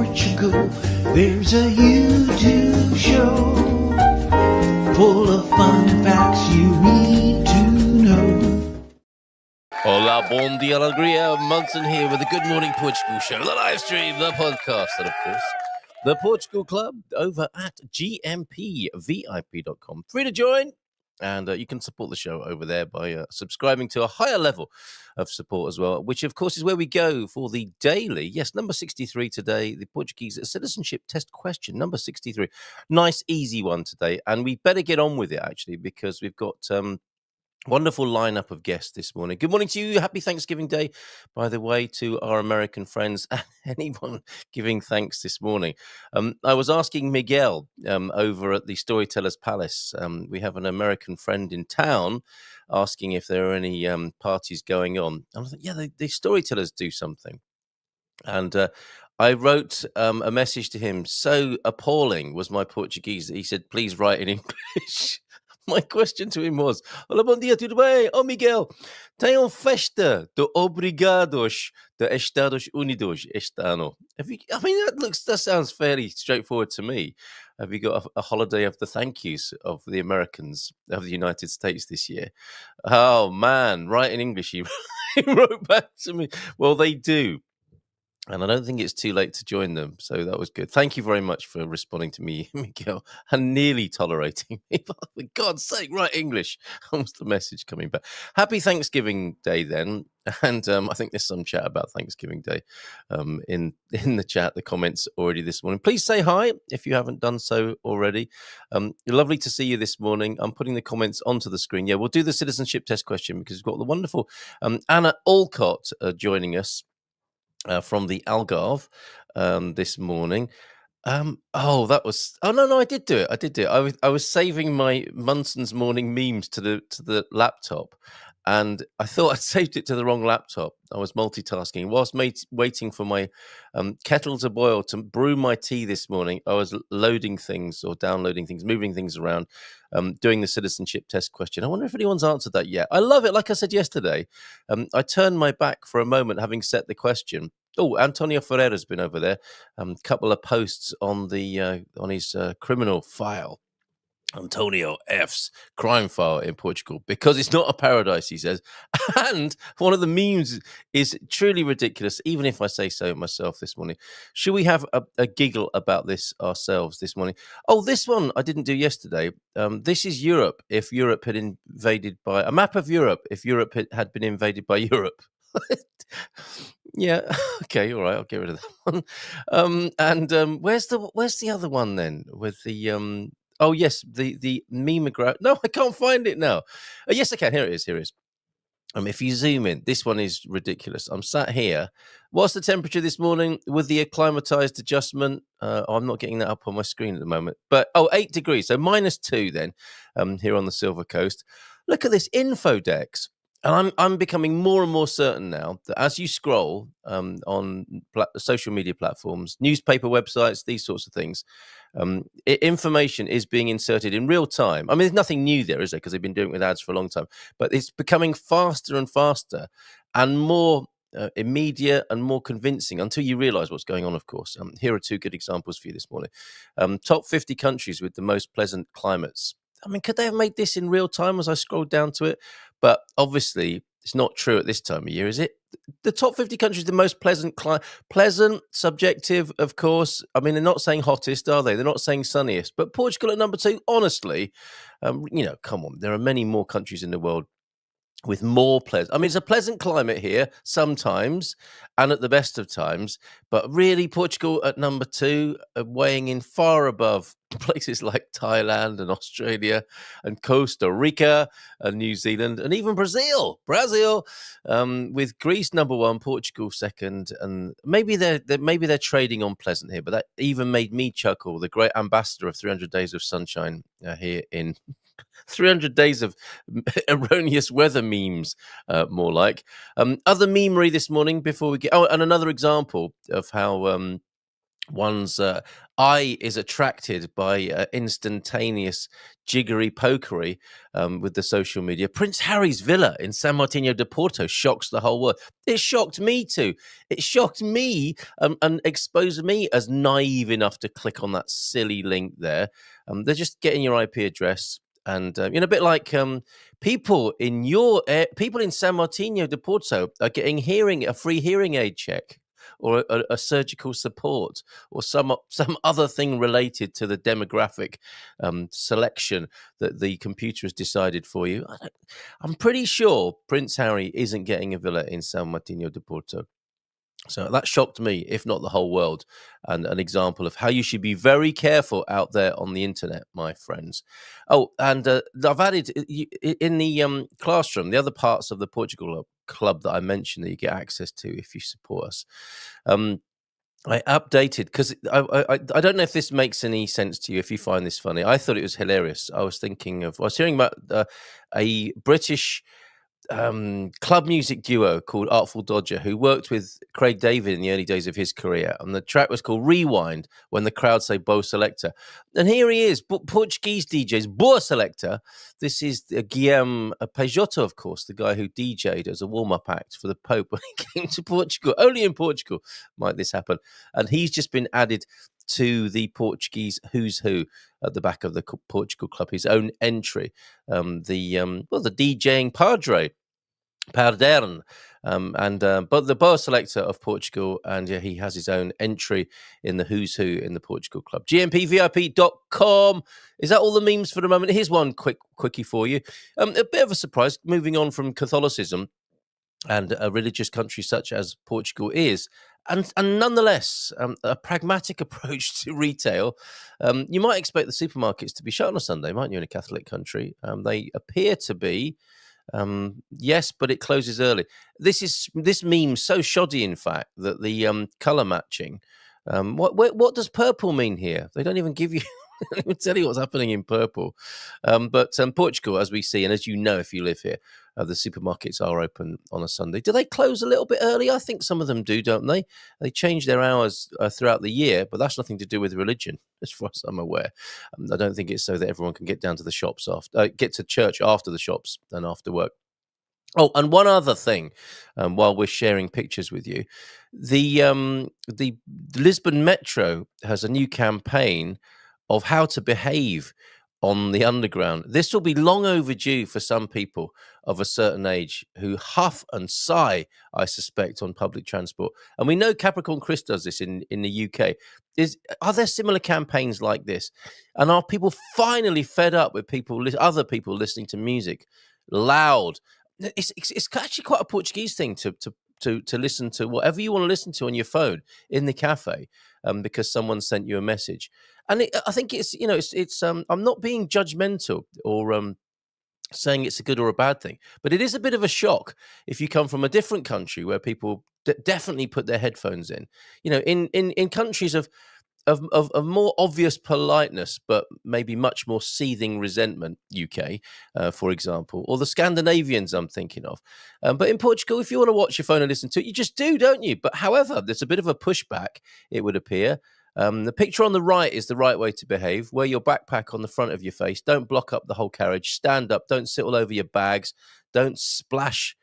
Portugal. There's a YouTube show full of fun facts you need to know. Hola, bon dia, alegria. Munson here with the Good Morning Portugal show, the live stream, the podcast, and of course, the Portugal Club over at gmpvip.com. Free to join, and you can support the show over there by subscribing to a higher level of support as well, which, of course, is where we go for the daily. Yes, number 63 today, the Portuguese citizenship test question, number 63. Nice, easy one today, and we better get on with it, actually, because we've got... wonderful lineup of guests this morning. Good morning to you. Happy Thanksgiving Day, by the way, to our American friends and anyone giving thanks this morning. I was asking Miguel over at the Storytellers Palace. We have an American friend in town asking if there are any parties going on. And I thought, yeah, the Storytellers do something. And I wrote a message to him. So appalling was my Portuguese that he said, please write in English. My question to him was, olá, bom dia, tudo bem? Oh, Miguel, tenham festa de obrigados de Estados Unidos este ano. That sounds fairly straightforward to me. Have you got a holiday of the thank yous of the Americans of the United States this year? Oh, man, right in English, he wrote back to me. Well, they do. And I don't think it's too late to join them. So that was good. Thank you very much for responding to me, Miguel, and nearly tolerating me. For God's sake, right English. What's the message coming back? Happy Thanksgiving Day then. And I think there's some chat about Thanksgiving Day in the chat, the comments already this morning. Please say hi if you haven't done so already. Lovely to see you this morning. I'm putting the comments onto the screen. Yeah, we'll do the citizenship test question because we've got the wonderful Anna Alcott joining us. From the Algarve this morning. No, I did do it. I was saving my Munson's morning memes to the laptop, and I thought I'd saved it to the wrong laptop. I was multitasking whilst waiting for my kettle to boil to brew my tea this morning. I was loading things or downloading things, moving things around, doing the citizenship test question. I wonder if anyone's answered that yet. I love it. Like I said yesterday, I turned my back for a moment, having set the question. Oh, Antonio Ferreira's been over there. Couple of posts on his criminal file. Antonio F's crime file in Portugal, because it's not a paradise, he says. And one of the memes is truly ridiculous, even if I say so myself this morning. Should we have a giggle about this ourselves this morning? Oh, this one I didn't do yesterday. This is Europe, if Europe had invaded by... A map of Europe, if Europe had been invaded by Europe. Yeah, okay, all right, I'll get rid of that one. Where's the other one then with the... Oh, yes, the memeograph. No, I can't find it now. Yes, I can. Here it is. If you zoom in, this one is ridiculous. I'm sat here. What's the temperature this morning with the acclimatized adjustment? I'm not getting that up on my screen at the moment. But, 8 degrees. So -2 then here on the Silver Coast. Look at this Infodex. And I'm becoming more and more certain now that as you scroll on social media platforms, newspaper websites, these sorts of things, information is being inserted in real time. I mean, there's nothing new there, is there? Because they've been doing it with ads for a long time. But it's becoming faster and faster and more immediate and more convincing until you realize what's going on, of course. Here are 2 good examples for you this morning. Top 50 countries with the most pleasant climates. I mean, could they have made this in real time as I scrolled down to it? But obviously, it's not true at this time of year, is it? The top 50 countries, the most pleasant, subjective, of course. I mean, they're not saying hottest, are they? They're not saying sunniest. But Portugal at number 2, honestly, come on. There are many more countries in the world with more pleasant. I mean, it's a pleasant climate here sometimes and at the best of times, but really Portugal at number 2, weighing in far above places like Thailand and Australia and Costa Rica and New Zealand and even Brazil, with Greece number 1, Portugal second, and maybe they're trading on pleasant here, but that even made me chuckle. The great ambassador of 300 Days of Sunshine here in 300 days of erroneous weather memes, more like. Other memery this morning before we get... Oh, and another example of how one's eye is attracted by instantaneous jiggery pokery with the social media. Prince Harry's villa in San Martino de Porto shocks the whole world. It shocked me too. It shocked me and exposed me as naive enough to click on that silly link there. They're just getting your IP address. And a bit like people people in San Martino de Porto are getting a free hearing aid check, or a surgical support, or some other thing related to the demographic selection that the computer has decided for you. I'm pretty sure Prince Harry isn't getting a villa in San Martino de Porto. So that shocked me, if not the whole world, and an example of how you should be very careful out there on the internet, my friends. Oh, and I've added in the classroom, the other parts of the Portugal club that I mentioned that you get access to if you support us. I updated because I don't know if this makes any sense to you, if you find this funny. I thought it was hilarious. I was hearing about a British club music duo called Artful Dodger, who worked with Craig David in the early days of his career. And the track was called Rewind, when the crowd say Boa Selector. And here he is, Portuguese DJs, Boa Selector. This is Guilherme Peixoto, of course, the guy who DJ'd as a warm-up act for the Pope when he came to Portugal. Only in Portugal might this happen. And he's just been added to the Portuguese Who's Who at the back of the Portugal club, his own entry, the DJing Padre, Pardern, but the Boa Selector of Portugal, and he has his own entry in the Who's Who in the Portugal club. GMPVIP.com. Is that all the memes for the moment? Here's one quickie for you. A bit of a surprise, moving on from Catholicism and a religious country such as Portugal is, and nonetheless a pragmatic approach to retail. You might expect the supermarkets to be shut on a Sunday, mightn't you, in a Catholic country? They appear to be. Yes, but it closes early. This meme's so shoddy, in fact, that the color matching. What does purple mean here? They don't even give you. They don't even tell you what's happening in purple. But Portugal, as we see, and as you know, if you live here, the supermarkets are open on a Sunday. Do they close a little bit early? I think some of them do, don't they? They change their hours throughout the year, but that's nothing to do with religion, as far as I'm aware. I don't think it's so that everyone can get down to the shops get to church after the shops and after work. Oh, and one other thing, while we're sharing pictures with you, the Lisbon Metro has a new campaign of how to behave on the underground. This will be long overdue for some people of a certain age who huff and sigh, I suspect, on public transport. And we know Capricorn Chris does this in the UK. Are there similar campaigns like this? And are people finally fed up with other people listening to music loud? It's actually quite a Portuguese thing to listen to whatever you want to listen to on your phone in the cafe, because someone sent you a message. And I think it's I'm not being judgmental or saying it's a good or a bad thing, but it is a bit of a shock if you come from a different country where people definitely put their headphones in. In countries of more obvious politeness, but maybe much more seething resentment, UK, for example, or the Scandinavians I'm thinking of. But in Portugal, if you want to watch your phone and listen to it, you just do, don't you? But however, there's a bit of a pushback, it would appear. The picture on the right is the right way to behave. Wear your backpack on the front of your face. Don't block up the whole carriage. Stand up. Don't sit all over your bags. Don't splash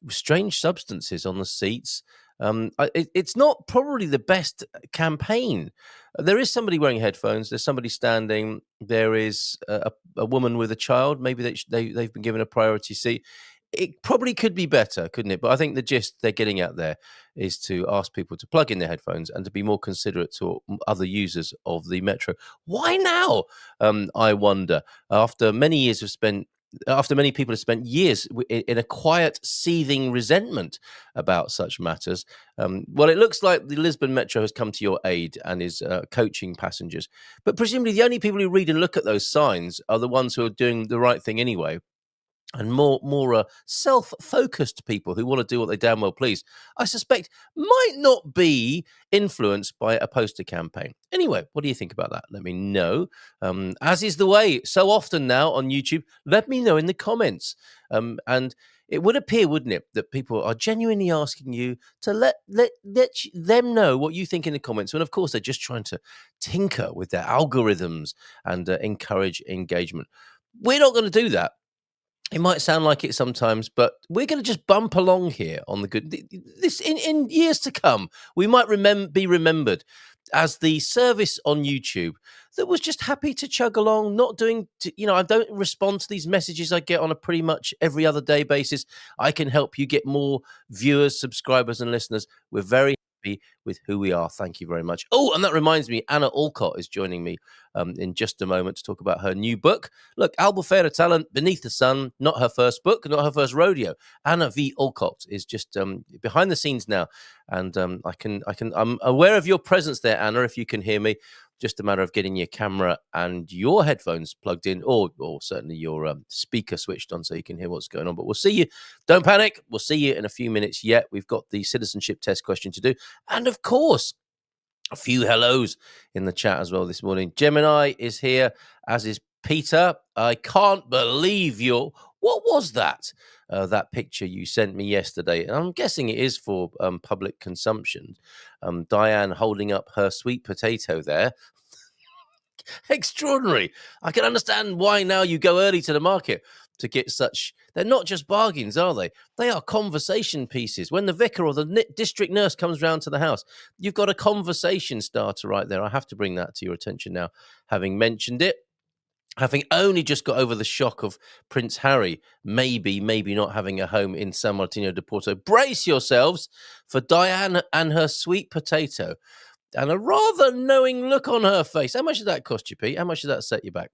strange substances on the seats. It's not probably the best campaign. There is somebody wearing headphones. There's somebody standing. There is a woman with a child. Maybe they've been given a priority seat. It probably could be better, couldn't it? But I think the gist they're getting at there is to ask people to plug in their headphones and to be more considerate to other users of the metro. Why now? I wonder. After many people have spent years in a quiet, seething resentment about such matters, well, it looks like the Lisbon Metro has come to your aid and is coaching passengers. But presumably the only people who read and look at those signs are the ones who are doing the right thing anyway. And more self-focused people who want to do what they damn well please, I suspect, might not be influenced by a poster campaign. Anyway, what do you think about that? Let me know. As is the way so often now on YouTube, let me know in the comments. And it would appear, wouldn't it, that people are genuinely asking you to let them know what you think in the comments. And of course, they're just trying to tinker with their algorithms and encourage engagement. We're not going to do that. It might sound like it sometimes, but we're going to just bump along here on the good. This in years to come, we might be remembered as the service on YouTube that was just happy to chug along, not doing. I don't respond to these messages I get on a pretty much every other day basis. I can help you get more viewers, subscribers, and listeners. We're very happy with who we are. Thank you very much. Oh, and that reminds me, Anna Alcott is joining me in just a moment to talk about her new book. Look, Albufera Talent, Beneath the Sun, not her first book, not her first rodeo. Anna V. Alcott is just behind the scenes now. And I'm aware of your presence there, Anna, if you can hear me. Just a matter of getting your camera and your headphones plugged in, or certainly your speaker switched on so you can hear what's going on. But we'll see you. Don't panic. We'll see you in a few minutes yet. We've got the citizenship test question to do. And of course, a few hellos in the chat as well this morning. Gemini is here, as is Peter. I can't believe what was that? That picture you sent me yesterday. And I'm guessing it is for public consumption. Diane holding up her sweet potato there. Extraordinary. I can understand why now you go early to the market to get such. They're not just bargains, are they? They are conversation pieces. When the vicar or the district nurse comes round to the house, you've got a conversation starter right there. I have to bring that to your attention now, having mentioned it. Having only just got over the shock of Prince Harry, maybe not having a home in San Martino de Porto. Brace yourselves for Diane and her sweet potato. And a rather knowing look on her face. How much did that cost you, Pete? How much did that set you back?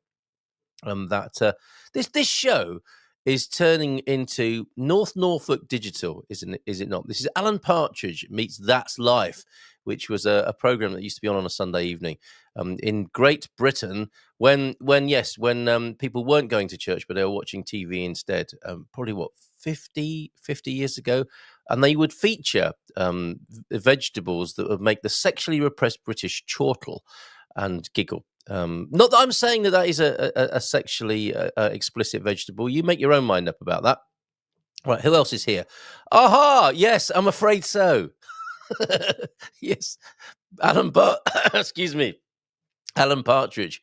This show is turning into North Norfolk Digital, is it not? This is Alan Partridge meets That's Life, which was a program that used to be on a Sunday evening in Great Britain when people weren't going to church, but they were watching TV instead. Probably 50 years ago. And they would feature vegetables that would make the sexually repressed British chortle and giggle. Not that I'm saying that is a sexually explicit vegetable. You make your own mind up about that. Right, who else is here? Aha, yes, I'm afraid so. Yes, excuse me. Alan Partridge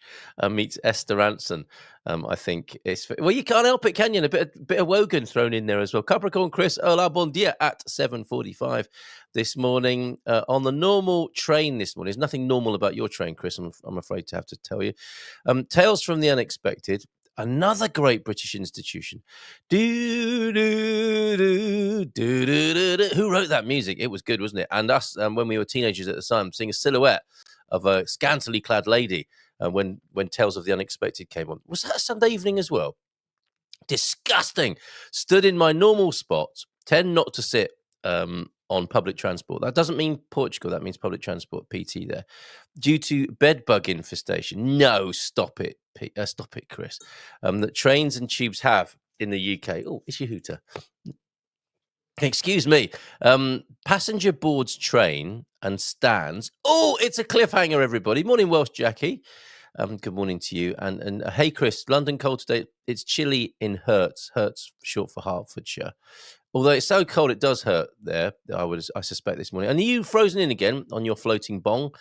meets Esther Ranson. I think you can't help it, can you? And a bit of Wogan thrown in there as well. Capricorn Chris, hola, bon dia at 7:45 this morning on the normal train this morning. There's nothing normal about your train, Chris. I'm afraid to have to tell you. Tales from the Unexpected. Another great British institution. Who wrote that music? It was good, wasn't it? And us, when we were teenagers at the time, seeing a silhouette of a scantily clad lady when Tales of the Unexpected came on. Was that a Sunday evening as well? Disgusting. Stood in my normal spot, tend not to sit on public transport. That doesn't mean Portugal, that means public transport, PT there. Due to bed bug infestation. No, stop it, Chris. That trains and tubes have in the UK. Oh, it's your hooter. Excuse me. Passenger boards train and stands. Oh, it's a cliffhanger, everybody. Morning, Welsh Jackie. Good morning to you. And hey, Chris, London cold today. It's chilly in Herts. Herts short for Hertfordshire. Although it's so cold, it does hurt there. I suspect this morning. And are you frozen in again on your floating bong?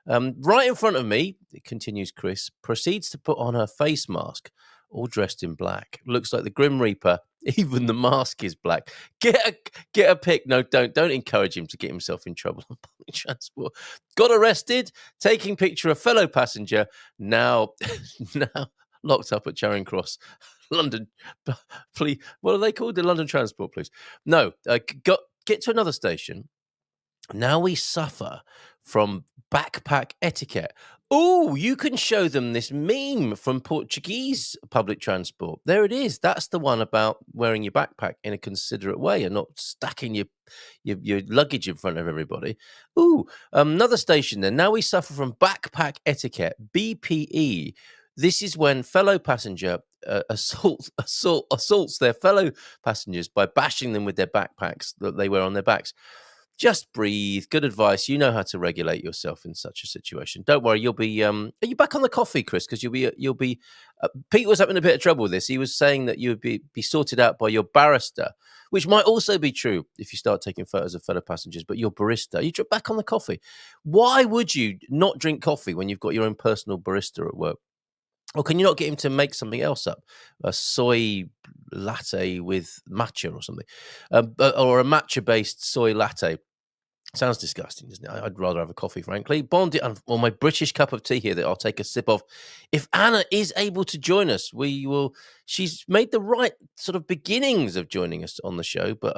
Right in front of me, it continues Chris, proceeds to put on her face mask, all dressed in black. Looks like the Grim Reaper. Even the mask is black. Get a pic. No, don't encourage him to get himself in trouble on public transport. Got arrested, taking picture of fellow passenger, now locked up at Charing Cross. London, please. What are they called? The London Transport Police. No, get to another station. Now we suffer from backpack etiquette. Oh, you can show them this meme from Portuguese public transport. There it is. That's the one about wearing your backpack in a considerate way and not stacking your luggage in front of everybody. Ooh, another station then. Now we suffer from backpack etiquette, BPE. This is when fellow passenger assaults their fellow passengers by bashing them with their backpacks that they wear on their backs. just breathe. Good advice. You know how to regulate yourself in such a situation. Don't worry. You'll be. Are you back on the coffee, Chris? Because you'll be. Pete was having a bit of trouble with this. He was saying that you would be sorted out by your barrister, which might also be true if you start taking photos of fellow passengers. But your barista, you back on the coffee. Why would you not drink coffee when you've got your own personal barista at work? Or can you not get him to make something else up? A soy latte with matcha or something, or a matcha-based soy latte. Sounds disgusting, doesn't it? I'd rather have a coffee, frankly. Bondi, or my British cup of tea here that I'll take a sip of. If Anna is able to join us, we will. She's made the right sort of beginnings of joining us on the show, but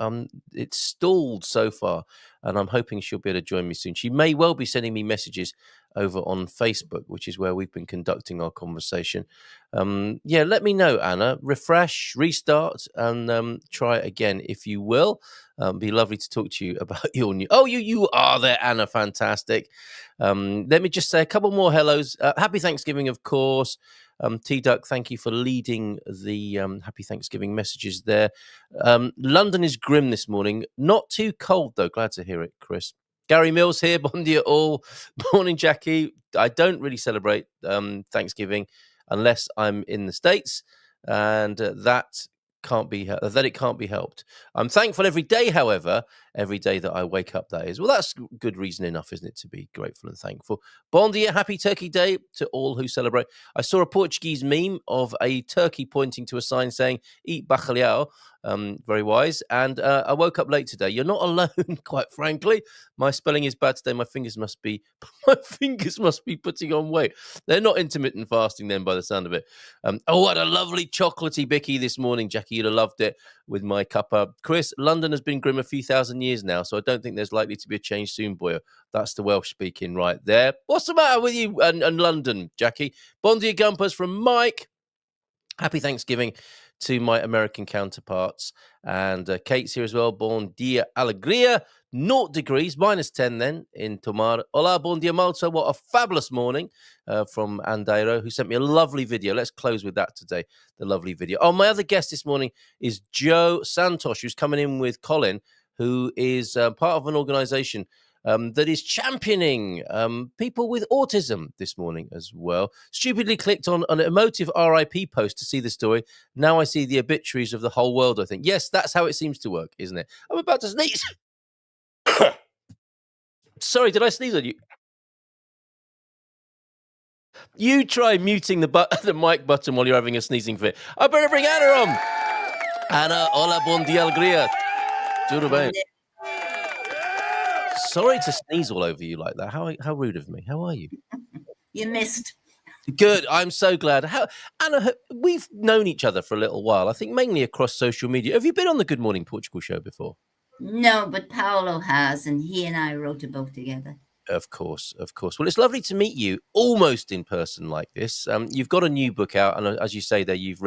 it's stalled so far, and I'm hoping she'll be able to join me soon. She may well be sending me messages over on Facebook, which is where we've been conducting our conversation. Yeah, let me know, Anna. Refresh, restart, and try again if you will. Be lovely to talk to you about your new. Oh, you are there, Anna. Fantastic. Let me just say a couple more hellos. Happy Thanksgiving, of course. T Duck, thank you for leading the Happy Thanksgiving messages there. London is grim this morning. Not too cold though. Glad to hear it, Chris. Gary Mills here. Bon dia all. Morning, Jackie. I don't really celebrate Thanksgiving unless I'm in the States, and that it can't be helped. I'm thankful every day, however, every day that I wake up, that is. Well, that's good reason enough, isn't it, to be grateful and thankful. Bon dia, happy Turkey Day to all who celebrate. I saw a Portuguese meme of a turkey pointing to a sign saying, eat bacalhau. Very wise. And I woke up late today. You're not alone, quite frankly. My spelling is bad today. My fingers must be putting on weight. They're not intermittent fasting then, by the sound of it. What a lovely chocolatey bicky this morning, Jackie. You'd have loved it with my cuppa. Chris, London has been grim a few thousand years now, so I don't think there's likely to be a change soon, boy. That's the Welsh speaking right there. What's the matter with you and London, Jackie? Bon dia gumpers from Mike. Happy Thanksgiving to my American counterparts. And Kate's here as well. Bon dia alegria. 0 degrees, -10 then in Tomar. Hola, bon dia Malta. What a fabulous morning from Andairo, who sent me a lovely video. Let's close with that today, the lovely video. Oh, my other guest this morning is Joe Santos, who's coming in with Colin, who is part of an organization that is championing people with autism this morning as well. Stupidly clicked on an emotive RIP post to see the story. Now I see the obituaries of the whole world, I think. Yes, that's how it seems to work, isn't it? I'm about to sneeze. Sorry, did I sneeze on you? You try muting the mic button while you're having a sneezing fit. I better bring Anna on. Anna, hola, bon dia, alegria. Tudo bem? Sorry to sneeze all over you like that. How rude of me. How are you? You missed. Good. I'm so glad. Anna, we've known each other for a little while, I think mainly across social media. Have you been on the Good Morning Portugal show before? No, but Paolo has, and he and I wrote a book together. Of course, of course. Well, it's lovely to meet you almost in person like this. You've got a new book out, and as you say there, you've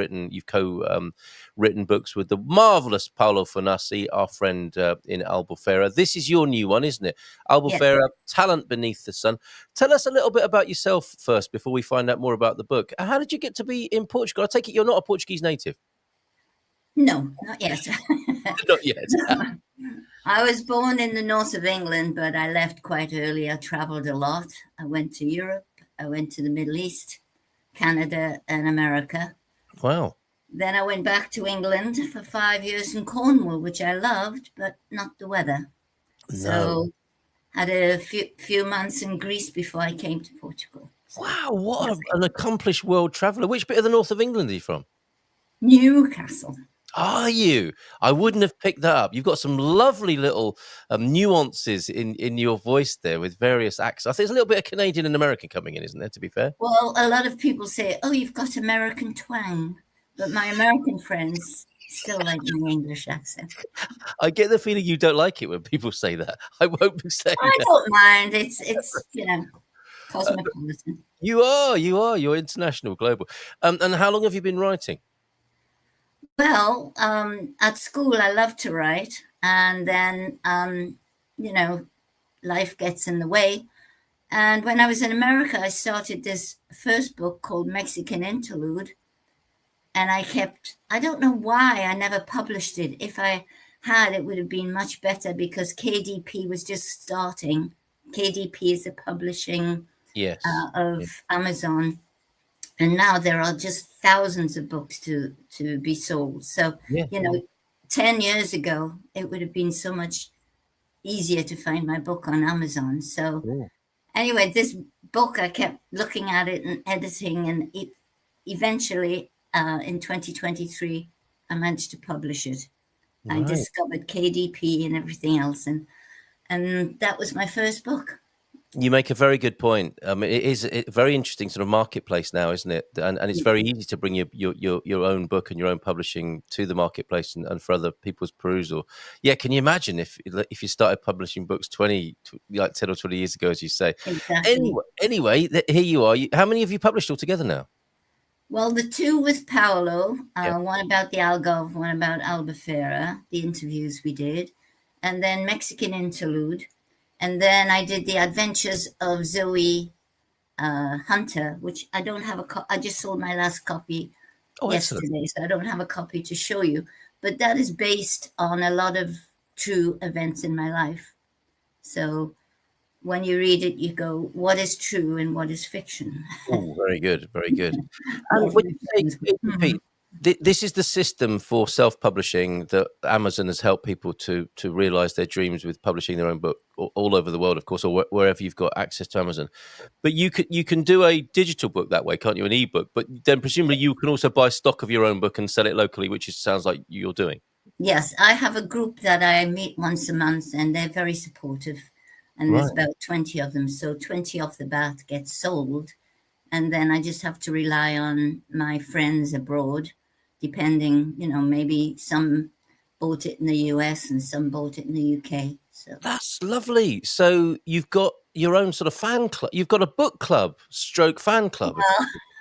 co-written books with the marvelous Paolo Fornassi, our friend in Albufeira. This is your new one, isn't it? Albufeira, yes. Talent Beneath the Sun. Tell us a little bit about yourself first before we find out more about the book. How did you get to be in Portugal? I take it you're not a Portuguese native. No, not yet. Not yet. I was born in the north of England, but I left quite early. I traveled a lot. I went to Europe. I went to the Middle East, Canada, and America. Wow. Then I went back to England for 5 years in Cornwall, which I loved, but not the weather. No. So had a few months in Greece before I came to Portugal. So, wow, what an accomplished world traveller. Which bit of the north of England are you from? Newcastle. Are you? I wouldn't have picked that up. You've got some lovely little nuances in your voice there with various accents. I think there's a little bit of Canadian and American coming in, isn't there, to be fair? Well, a lot of people say, oh, you've got American twang. But my American friends still like my English accent. I get the feeling you don't like it when people say that. I won't be saying that. I don't mind. It's cosmopolitan. You are. You're international, global. And how long have you been writing? Well, at school, I loved to write. And then, life gets in the way. And when I was in America, I started this first book called Mexican Interlude. And I don't know why I never published it. If I had, it would have been much better because KDP was just starting. KDP is the publishing Yes. of Amazon, and now there are just thousands of books to be sold. So, Yeah. 10 years ago, it would have been so much easier to find my book on Amazon. So, Yeah. anyway, this book, I kept looking at it and editing, and eventually, in 2023, I managed to publish it. I Right. discovered KDP and everything else, and that was my first book. You make a very good point. It is a very interesting sort of marketplace now, isn't it? And it's very easy to bring your own book and your own publishing to the marketplace and for other people's perusal. Yeah, can you imagine if you started publishing books 10 or 20 years ago, as you say? Exactly. Anyway, here you are. How many have you published altogether now? Well, the two with Paolo, Yeah. one about the Algarve, one about Albufeira, the interviews we did, and then Mexican Interlude. And then I did the Adventures of Zoe Hunter, which I don't have I just sold my last copy Excellent. yesterday, so I don't have a copy to show you. But that is based on a lot of true events in my life. So when you read it, you go, what is true and what is fiction? Oh, very good, very good. And when you say KDP, this is the system for self-publishing that Amazon has helped people to realize their dreams with publishing their own book all over the world, of course, or wherever you've got access to Amazon. But you can do a digital book that way, can't you? An ebook, but then presumably you can also buy stock of your own book and sell it locally, which sounds like you're doing. Yes, I have a group that I meet once a month, and they're very supportive. And there's about 20 of them, so 20 off the bat get sold, and then I just have to rely on my friends abroad, depending, maybe some bought it in the US and some bought it in the UK. So That's lovely. So you've got your own sort of fan club. You've got a book club, stroke fan club.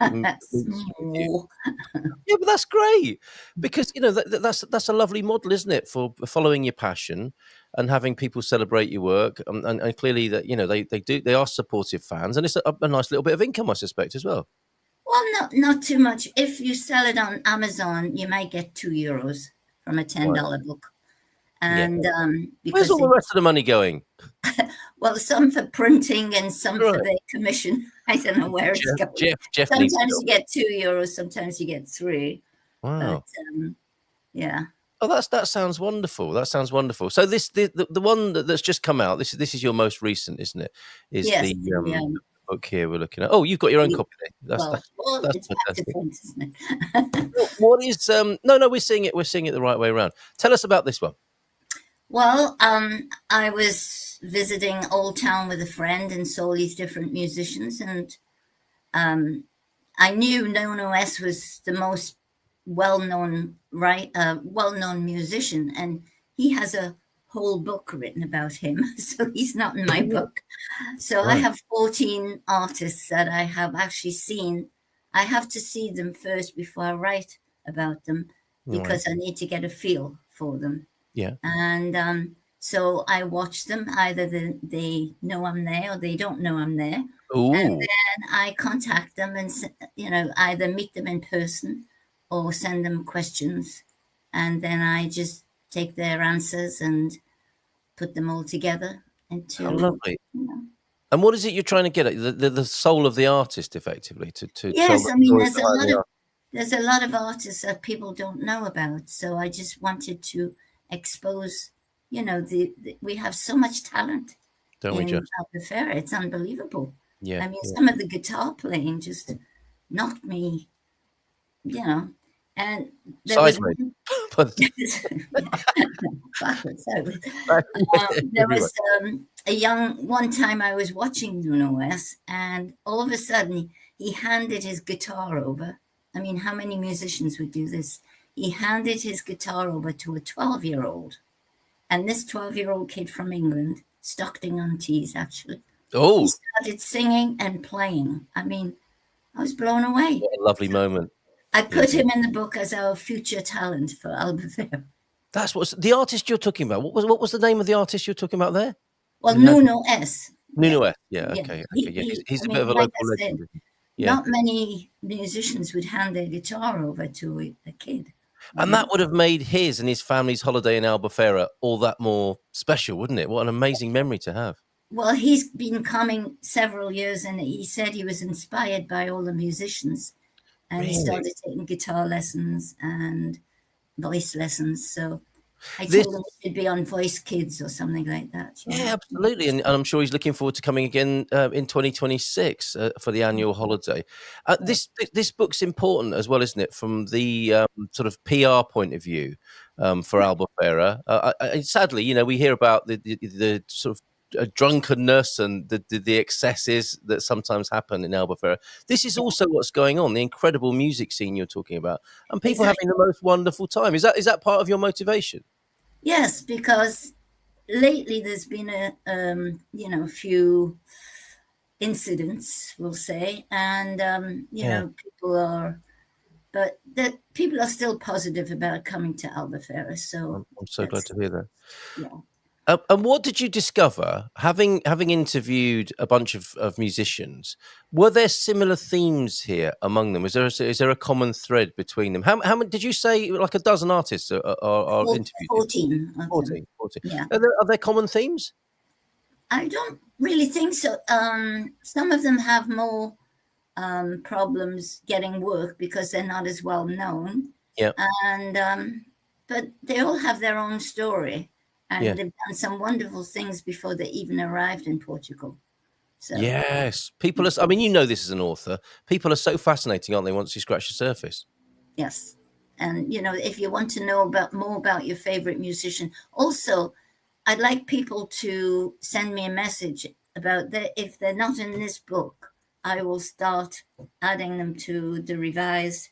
that's more. Yeah, but that's great because that's a lovely model, isn't it, for following your passion and having people celebrate your work, and clearly that they are supportive fans, and it's a nice little bit of income, I suspect, as well. Well, not too much. If you sell it on Amazon, you might get €2 from a $10 book. And Where's all the rest of the money going? Well, some for printing and some for the commission. I don't know where it's going. Jeff sometimes you get €2, sometimes you get 3. Wow. But, yeah. Oh, that sounds wonderful. That sounds wonderful. So the one that's just come out. This is your most recent, isn't it? Is the book here we're looking at? Oh, you've got your own copy there. That's it's back to print, isn't it? What is no, we're seeing it the right way around. Tell us about this one. Well, I was visiting Old Town with a friend and saw these different musicians, and I knew Nono S was the most well-known musician, and he has a whole book written about him, so he's not in my book. So I have 14 artists that I have actually seen. I have to see them first before I write about them because I need to get a feel for them. Yeah. And so I watch them. Either they know I'm there or they don't know I'm there. Ooh. And then I contact them and, either meet them in person or send them questions. And then I just take their answers and put them all together into. How lovely. And what is it you're trying to get at? The soul of the artist, effectively, to yes, I mean, there's a lot of artists that people don't know about. So I just wanted to expose, we have so much talent in Albufeira. It's unbelievable. Yeah. I mean, some of the guitar playing just knocked me, and there was one time I was watching Nuno S, and all of a sudden he handed his guitar over. I mean, how many musicians would do this? He handed his guitar over to a 12-year-old. And this 12-year-old kid from England, Stockton-on-Tees, actually, he started singing and playing. I mean, I was blown away. What a lovely moment. I put him in the book as our future talent for Albufeira. That's what's the artist you're talking about. What was the name of the artist you're talking about there? Well, Nuno S. Nuno S. Yeah, okay. He's a bit of a local legend. Not many musicians would hand their guitar over to a kid. And that would have made his and his family's holiday in Albufeira all that more special, wouldn't it? What an amazing memory to have. Well, he's been coming several years, and he said he was inspired by all the musicians, and he Really? started taking guitar lessons and voice lessons. So I This, told him he should be on Voice Kids or something like that. You yeah, know? absolutely. And I'm sure he's looking forward to coming again in 2026 for the annual holiday. This book's important as well, isn't it, from the sort of PR point of view for Albufeira? Sadly, you know, we hear about the sort of drunkenness and the excesses that sometimes happen in Albufeira. This is also what's going on, the incredible music scene you're talking about, and people Exactly. having the most wonderful time. Is that part of your motivation? Yes, because lately there's been a few incidents, we'll say, and Yeah, but that people are still positive about coming to Albufeira. So I'm so glad that's to hear that. yeah. And what did you discover, having interviewed a bunch of musicians? Were there similar themes here among them? Is there a common thread between them? How many did you say? Like a dozen artists are interviewed here? 14 of them. 14, 14. Yeah, Are there common themes? I don't really think so. Some of them have more problems getting work because they're not as well known, Yeah, and but they all have their own story, yeah. and they've done some wonderful things before they even arrived in Portugal. So Yes, people are. I mean, you know this as an author. People are so fascinating, aren't they? Once you scratch the surface. yes, and if you want to know more about your favorite musician, also I'd like people to send me a message about if they're not in this book. I will start adding them to the revised.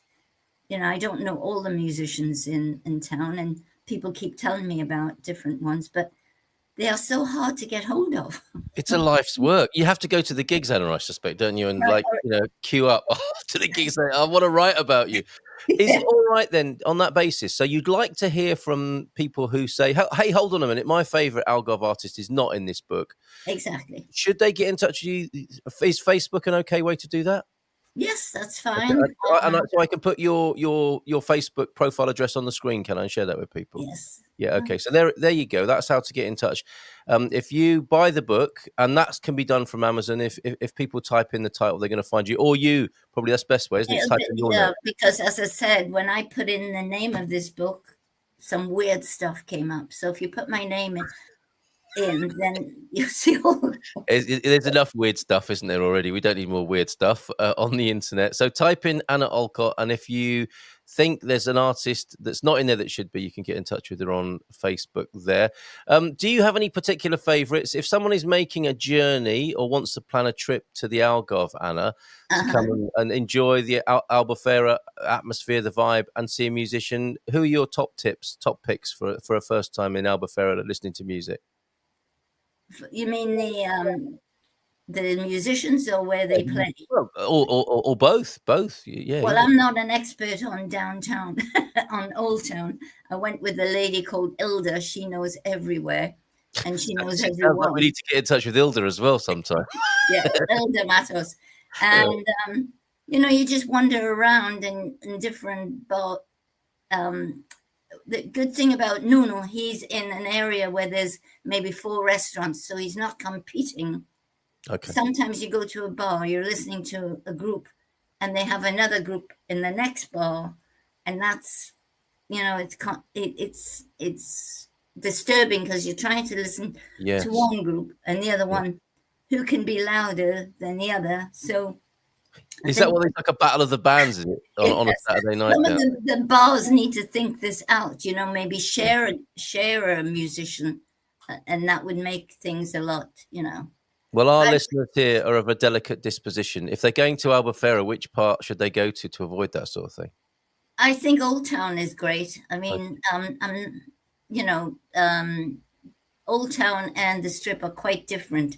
I don't know all the musicians in town, and people keep telling me about different ones, but they are so hard to get hold of. It's a life's work. You have to go to the gigs, Anna, I suspect, don't you? And queue up after the gigs. Say, I want to write about you. Is it all right then on that basis? So you'd like to hear from people who say, "Hey, hold on a minute. My favourite Algarve artist is not in this book." Exactly. Should they get in touch with you? Is Facebook an okay way to do that? Yes, that's Okay. fine. So I can put your Facebook profile address on the screen. Can I share that with people? Yes. Yeah. Okay. So there you go. That's how to get in touch. If you buy the book, and that can be done from Amazon. If people type in the title, they're going to find you, or you probably that's the best way, isn't it? Type in your name. Because as I said, when I put in the name of this book, some weird stuff came up. So if you put my name in, then you see all. There's enough weird stuff, isn't there, already? We don't need more weird stuff on the internet. So type in Anna Olcott, and if you think there's an artist that's not in there that should be, you can get in touch with her on Facebook there. Do you have any particular favourites? If someone is making a journey or wants to plan a trip to the Algarve, Anna, to come and enjoy the Albufeira atmosphere, the vibe, and see a musician, who are your top picks for a first time in Albufeira listening to music? You mean the musicians or where they play? Well, or both. Yeah. Well, I'm not an expert on downtown, on Old Town. I went with a lady called Ilda. She knows everywhere, and she knows Sounds everyone. like we need to get in touch with Ilda as well sometime. Yeah, Ilda Matos. And, you just wander around in different bar. The good thing about Nuno, he's in an area where there's maybe 4 restaurants, so he's not competing. Okay. Sometimes you go to a bar, you're listening to a group, and they have another group in the next bar, and that's, it's disturbing because you're trying to listen Yes. to one group and the other one, who can be louder than the other. So is that what it's like, a battle of the bands, is it, on a Saturday night? Some of the bars need to think this out, maybe share a musician, and that would make things a lot, Well, our listeners here are of a delicate disposition. If they're going to Albufeira, which part should they go to avoid that sort of thing? I think Old Town is great. I mean, Old Town and the Strip are quite different.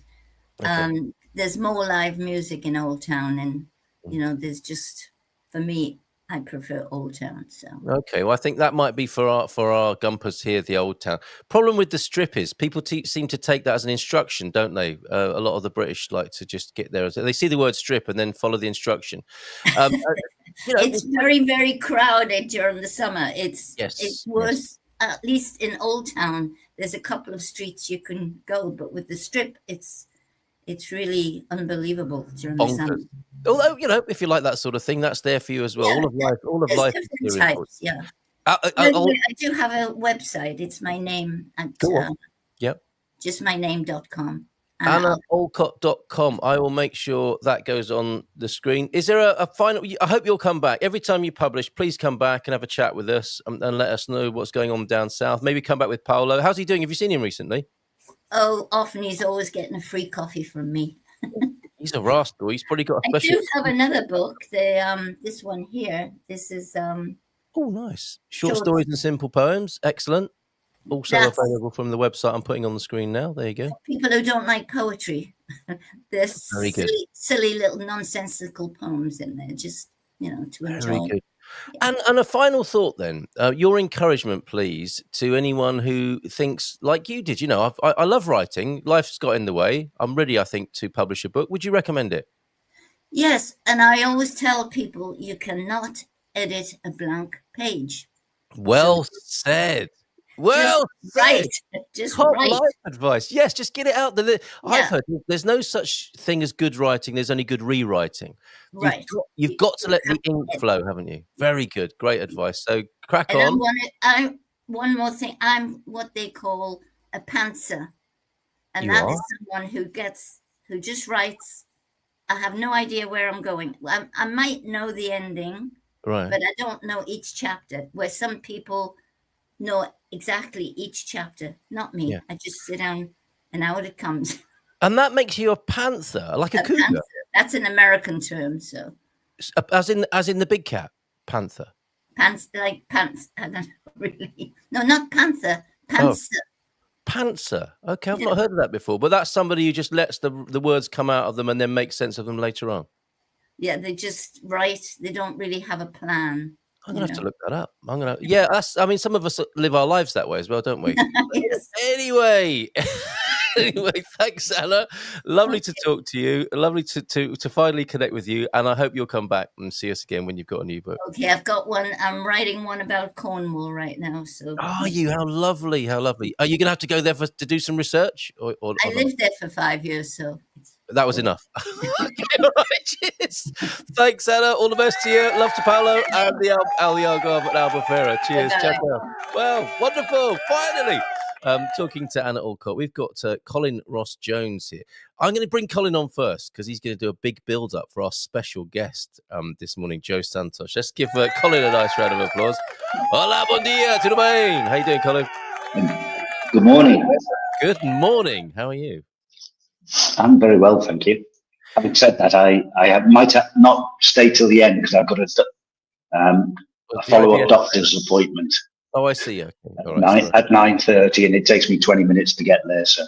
There's more live music in Old Town, and there's just, for me, I prefer Old Town. So Okay, well, I think that might be for our gumpers here, the Old Town. Problem with the strip is people seem to take that as an instruction, don't they? A lot of the British like to just get there. They see the word strip and then follow the instruction. it's very, very crowded during the summer. It Yes, was at least in Old Town. There's a couple of streets you can go, but with the strip, it's really unbelievable during the summer. bonkers. Although, if you like that sort of thing, that's there for you as well. Yeah, all of there's life is different very types. Yeah. important. I do have a website. It's my name at Go on. Yep. justmyname.com. AnnaAlcott.com. I will make sure that goes on the screen. Is there a final? I hope you'll come back. Every time you publish, please come back and have a chat with us and let us know what's going on down south. Maybe come back with Paolo. How's he doing? Have you seen him recently? Oh, often he's always getting a free coffee from me. He's a rascal. He's probably got a special. I do have another book. This one here. This is Oh, nice. Short stories and simple poems. Excellent. Also available from the website I'm putting on the screen now. There you go. People who don't like poetry. There's Very good. silly little nonsensical poems in there, just to enjoy. Very good. And a final thought then, your encouragement, please, to anyone who thinks like you did. I love writing. Life's got in the way. I'm ready, I think, to publish a book. Would you recommend it? Yes, and I always tell people you cannot edit a blank page. Well said. Well said. Just Top write. life advice. Yes, just get it out there. I've heard there's no such thing as good writing. There's only good rewriting. Right. You've got to let the ink flow, haven't you? Very good. Great advice. So crack on. One more thing. I'm what they call a pantser. And that is someone who just writes. I have no idea where I'm going. I might know the ending, right? But I don't know each chapter, where some people know exactly each chapter. Not me. Yeah. I just sit down and out it comes. And that makes you a panther, like a cougar. Panther. That's an American term, so. As in the big cat, panther. Pants, like pants. I don't know really. No, not panther. Pantser. Oh. Pantser. Okay, I've not heard of that before. But that's somebody who just lets the words come out of them and then makes sense of them later on. Yeah, they just write. They don't really have a plan. I'm gonna have to look that up. Some of us live our lives that way as well, don't we? Yes. Anyway, thanks, Anna. Lovely to talk to you. Lovely to finally connect with you. And I hope you'll come back and see us again when you've got a new book. Okay, I've got one. I'm writing one about Cornwall right now. So. Are you? How lovely! How lovely. Are you gonna have to go there to do some research? Or I lived there for 5 years, so. That was enough. Okay, all right, cheers. Thanks, Anna. All the best to you. Love to Paolo and the Algarve at Albufeira. Cheers. Ciao, ciao. Well, wonderful. Finally. Talking to Anna Alcott, we've got Colin Ross Jones here. I'm going to bring Colin on first because he's going to do a big build-up for our special guest this morning, Joe Santos. Let's give Colin a nice round of applause. Hola, bon dia, tudo bem? How you doing, Colin? Good morning. Good morning. How are you? I'm very well, thank you. Having said that, I might not stay till the end because I've got a follow-up doctor's appointment. Oh, I see. Okay. All right, at 9:30, and it takes me 20 minutes to get there. So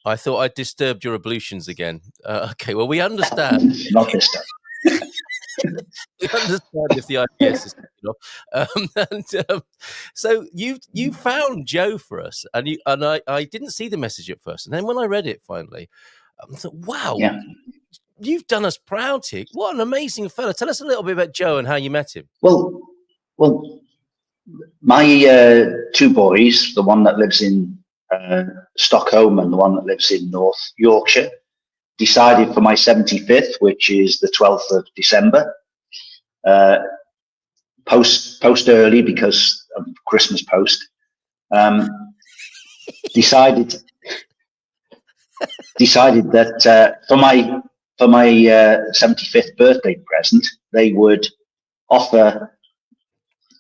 I thought I disturbed your ablutions again. Okay, well, we understand. Not this time. We understand if the IBS is taken off. So you found Joe for us, and I didn't see the message at first, and then when I read it finally, I thought, wow, you've done us proud here. What an amazing fella. Tell us a little bit about Joe and how you met him. Well, my two boys, the one that lives in Stockholm and the one that lives in North Yorkshire, decided for my 75th, which is the 12th of December, post early because of Christmas post, decided that for my 75th birthday present, they would offer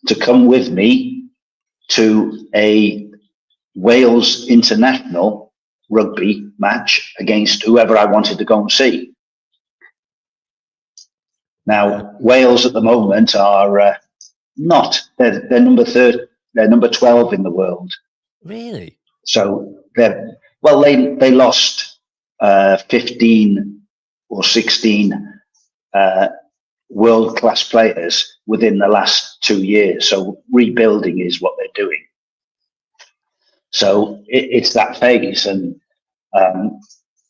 to come with me to a Wales international rugby match against whoever I wanted to go and see. Now, Wales at the moment are they're number 3rd, they're number 12 in the world. Really? So they lost 15 or 16 world-class players within the last 2 years. So rebuilding is what they're doing. So it's that phase. And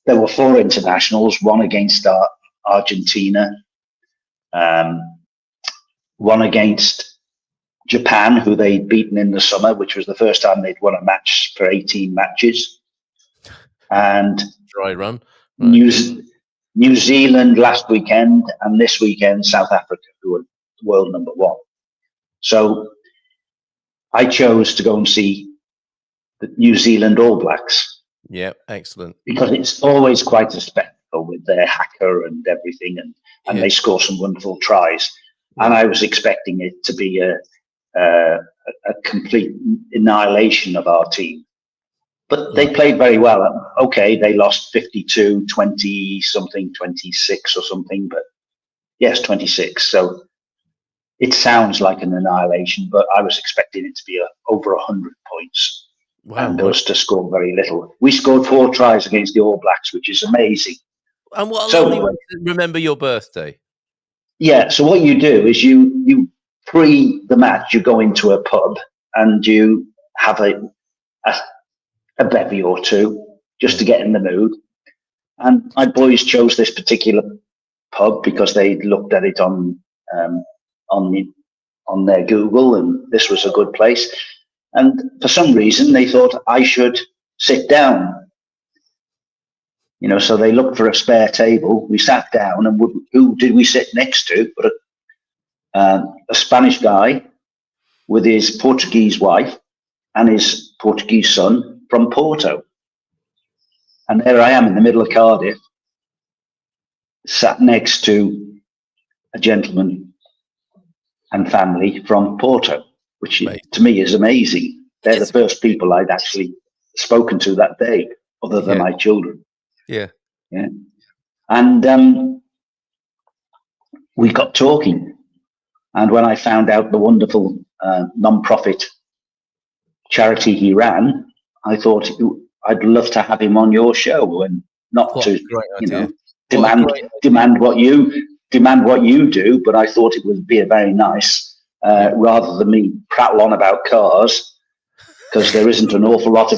there were 4 internationals, one against Argentina, one against Japan, who they'd beaten in the summer, which was the first time they'd won a match for 18 matches. And Dry run. Right. New Zealand last weekend, and this weekend, South Africa, who are world number 1. So I chose to go and see the New Zealand All Blacks. Yeah, excellent. Because it's always quite a spectacle with their hacker and everything, and they score some wonderful tries. Yeah. And I was expecting it to be a complete annihilation of our team. But they played very well. Okay, they lost 52, 20 something, 26 or something, but yes, 26. So it sounds like an annihilation, but I was expecting it to be over 100 points. Wow, and us to score very little. We scored 4 tries against the All Blacks, which is amazing. And what a lovely way to remember your birthday. Yeah, so what you do is you pre the match, you go into a pub and you have a bevy or 2 just to get in the mood. And my boys chose this particular pub because they looked at it on their Google, and this was a good place. And for some reason, they thought I should sit down. So they looked for a spare table. We sat down, and who did we sit next to? But a Spanish guy with his Portuguese wife and his Portuguese son from Porto. And there I am in the middle of Cardiff, sat next to a gentleman and family from Porto, which to me is amazing. They're the first people I'd actually spoken to that day, other than my children. Yeah. And we got talking. And when I found out the wonderful non-profit charity he ran, I thought I'd love to have him on your show, and not to demand what you do, but I thought it would be a very nice rather than me prattle on about cars, because there isn't an awful lot to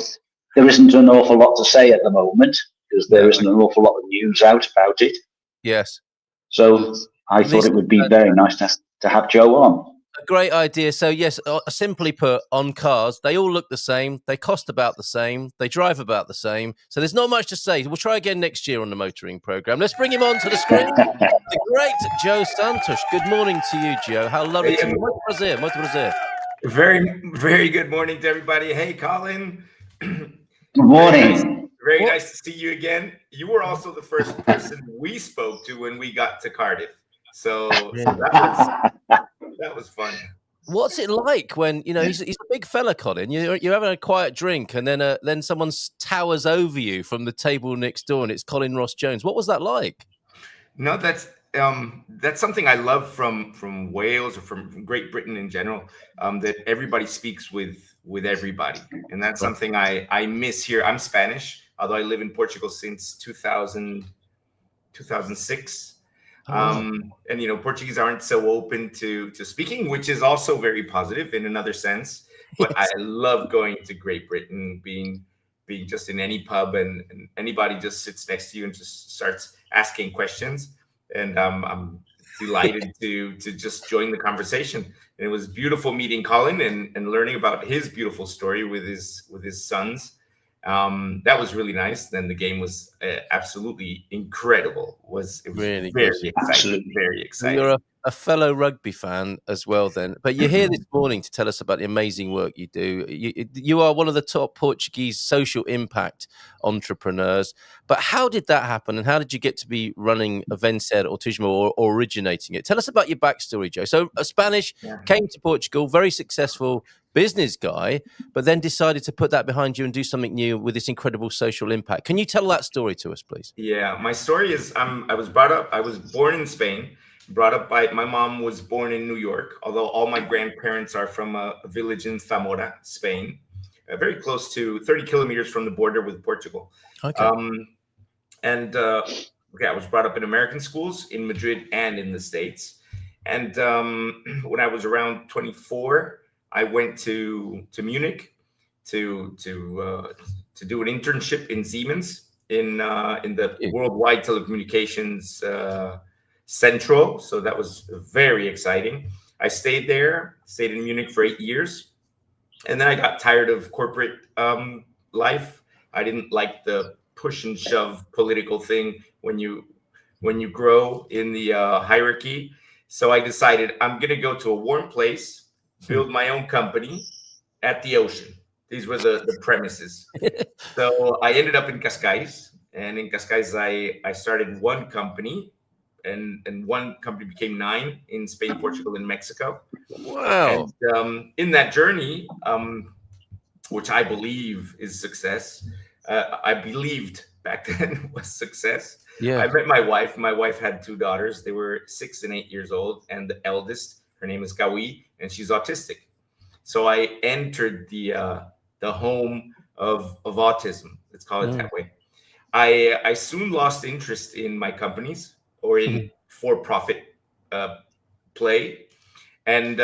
say at the moment, because there isn't an awful lot of news out about it. Yes. So I thought it would be very nice to have Joe on. A great idea. So yes, simply put, on cars, they all look the same. They cost about the same. They drive about the same. So there's not much to say. We'll try again next year on the motoring program. Let's bring him on to the screen. The great Joe Santos. Good morning to you, Joe. How lovely to meet you. Muito prazer. Very, very good morning to everybody. Hey, Colin. Good morning. Very nice to see you again. You were also the first person we spoke to when we got to Cardiff. So that was fun. What's it like when he's a big fella, Colin? You're having a quiet drink, and then someone towers over you from the table next door, and it's Colin Ross Jones. What was that like? No, that's something I love from Wales, or from Great Britain in general. That everybody speaks with everybody, and that's something I miss here. I'm Spanish, although I live in Portugal since 2006. And Portuguese aren't so open to speaking, which is also very positive in another sense. But yes. I love going to Great Britain, being just in any pub, and anybody just sits next to you and just starts asking questions, and I'm delighted to just join the conversation. And it was beautiful meeting Colin and learning about his beautiful story with his sons. That was really nice. Then the game was absolutely incredible. It was really very exciting. Very exciting. You're a fellow rugby fan as well, then. But you're here this morning to tell us about the amazing work you do. You are one of the top Portuguese social impact entrepreneurs. But how did that happen, and how did you get to be running Vencer Autismo, or originating it? Tell us about your backstory, Joe. So a Spanish, came to Portugal, very successful business guy, but then decided to put that behind you and do something new with this incredible social impact. Can you tell that story to us, please? Yeah, my story is I was born in Spain, brought up by, my mom was born in New York, although all my grandparents are from a village in Zamora, Spain, very close to 30 kilometers from the border with Portugal. Okay. I was brought up in American schools in Madrid and in the States. And when I was around 24, I went to Munich to do an internship in Siemens in the Yeah. worldwide telecommunications central. So that was very exciting. I stayed in Munich for 8 years, and then I got tired of corporate life. I didn't like the push and shove political thing when you grow in the hierarchy. So I decided I'm gonna go to a warm place, build my own company at the ocean. These were the premises. So I ended up in Cascais, and in Cascais I started one company, and one company became 9 in Spain, Portugal, and Mexico. Wow. And in that journey, which I believe is success, I believed back then was success. Yeah. I met my wife. My wife had 2 daughters. They were 6 and 8 years old, and the eldest, her name is Kawi, and she's autistic. So I entered the home of autism. Let's call it that way. I soon lost interest in my companies or in for-profit play, and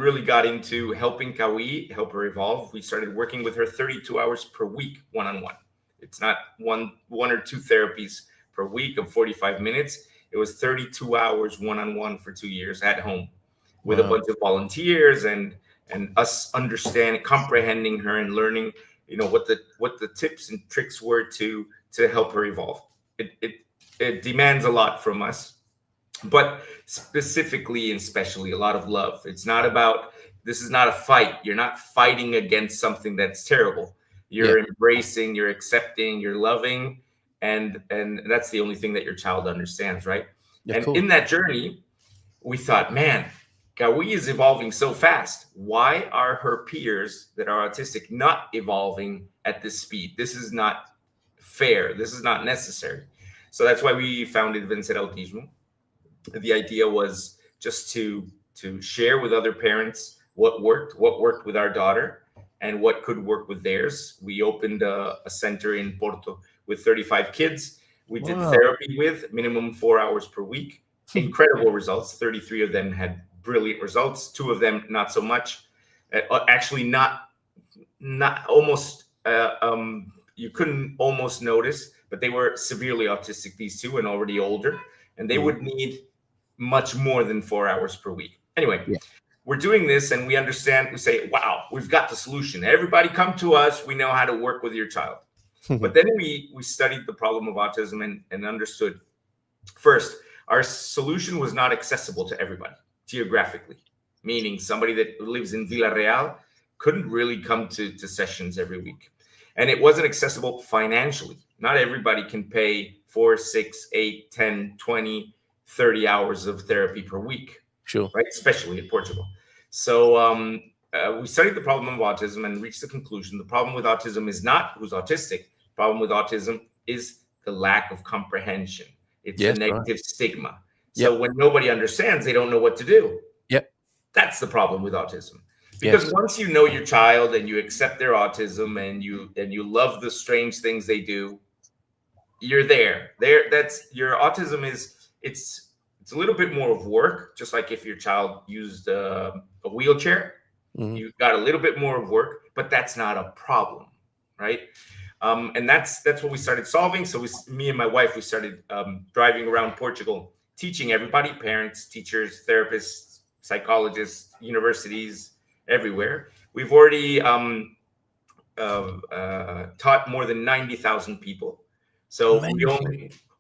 really got into helping Kawi help her evolve. We started working with her 32 hours per week, one-on-one. It's not one or two therapies per week of 45 minutes. It was 32 hours one-on-one for 2 years at home with a bunch of volunteers and us comprehending her and learning, what the tips and tricks were to help her evolve. It demands a lot from us, but specifically and especially a lot of love. It's not about, this is not a fight. You're not fighting against something that's terrible. You're embracing, you're accepting, you're loving, and that's the only thing that your child understands, right? And in that journey, we thought, man, Kawi is evolving so fast. Why are her peers that are autistic not evolving at this speed? This is not fair. This is not necessary. So that's why we founded Vencer Autismo. The idea was just to share with other parents what worked with our daughter and what could work with theirs. We opened a center in Porto with 35 kids. We did therapy with minimum 4 hours per week. Incredible results. 33 of them had brilliant results. 2 of them not so much. Actually, not almost. You couldn't almost notice, but they were severely autistic. These 2 and already older, and they would need much more than 4 hours per week. Anyway, we're doing this, and we understand. We say, "Wow, we've got the solution. Everybody, come to us. We know how to work with your child." But then we studied the problem of autism and understood. First, our solution was not accessible to everybody geographically, meaning somebody that lives in Villarreal couldn't really come to sessions every week. And it wasn't accessible financially. Not everybody can pay 4, 6, 8, 10, 20, 30 hours of therapy per week. Sure. Right? Especially in Portugal. So we studied the problem of autism and reached the conclusion the problem with autism is not who's autistic. The problem with autism is the lack of comprehension. It's the negative stigma. So when nobody understands, they don't know what to do. Yep. That's the problem with autism. Because once you know your child and you accept their autism and you love the strange things they do, you're there. That's your autism is it's a little bit more of work, just like if your child used a wheelchair, you've got a little bit more of work, but that's not a problem, right? And that's what we started solving. So me and my wife, we started driving around Portugal, teaching everybody, parents, teachers, therapists, psychologists, universities, everywhere. We've already taught more than 90,000 people. So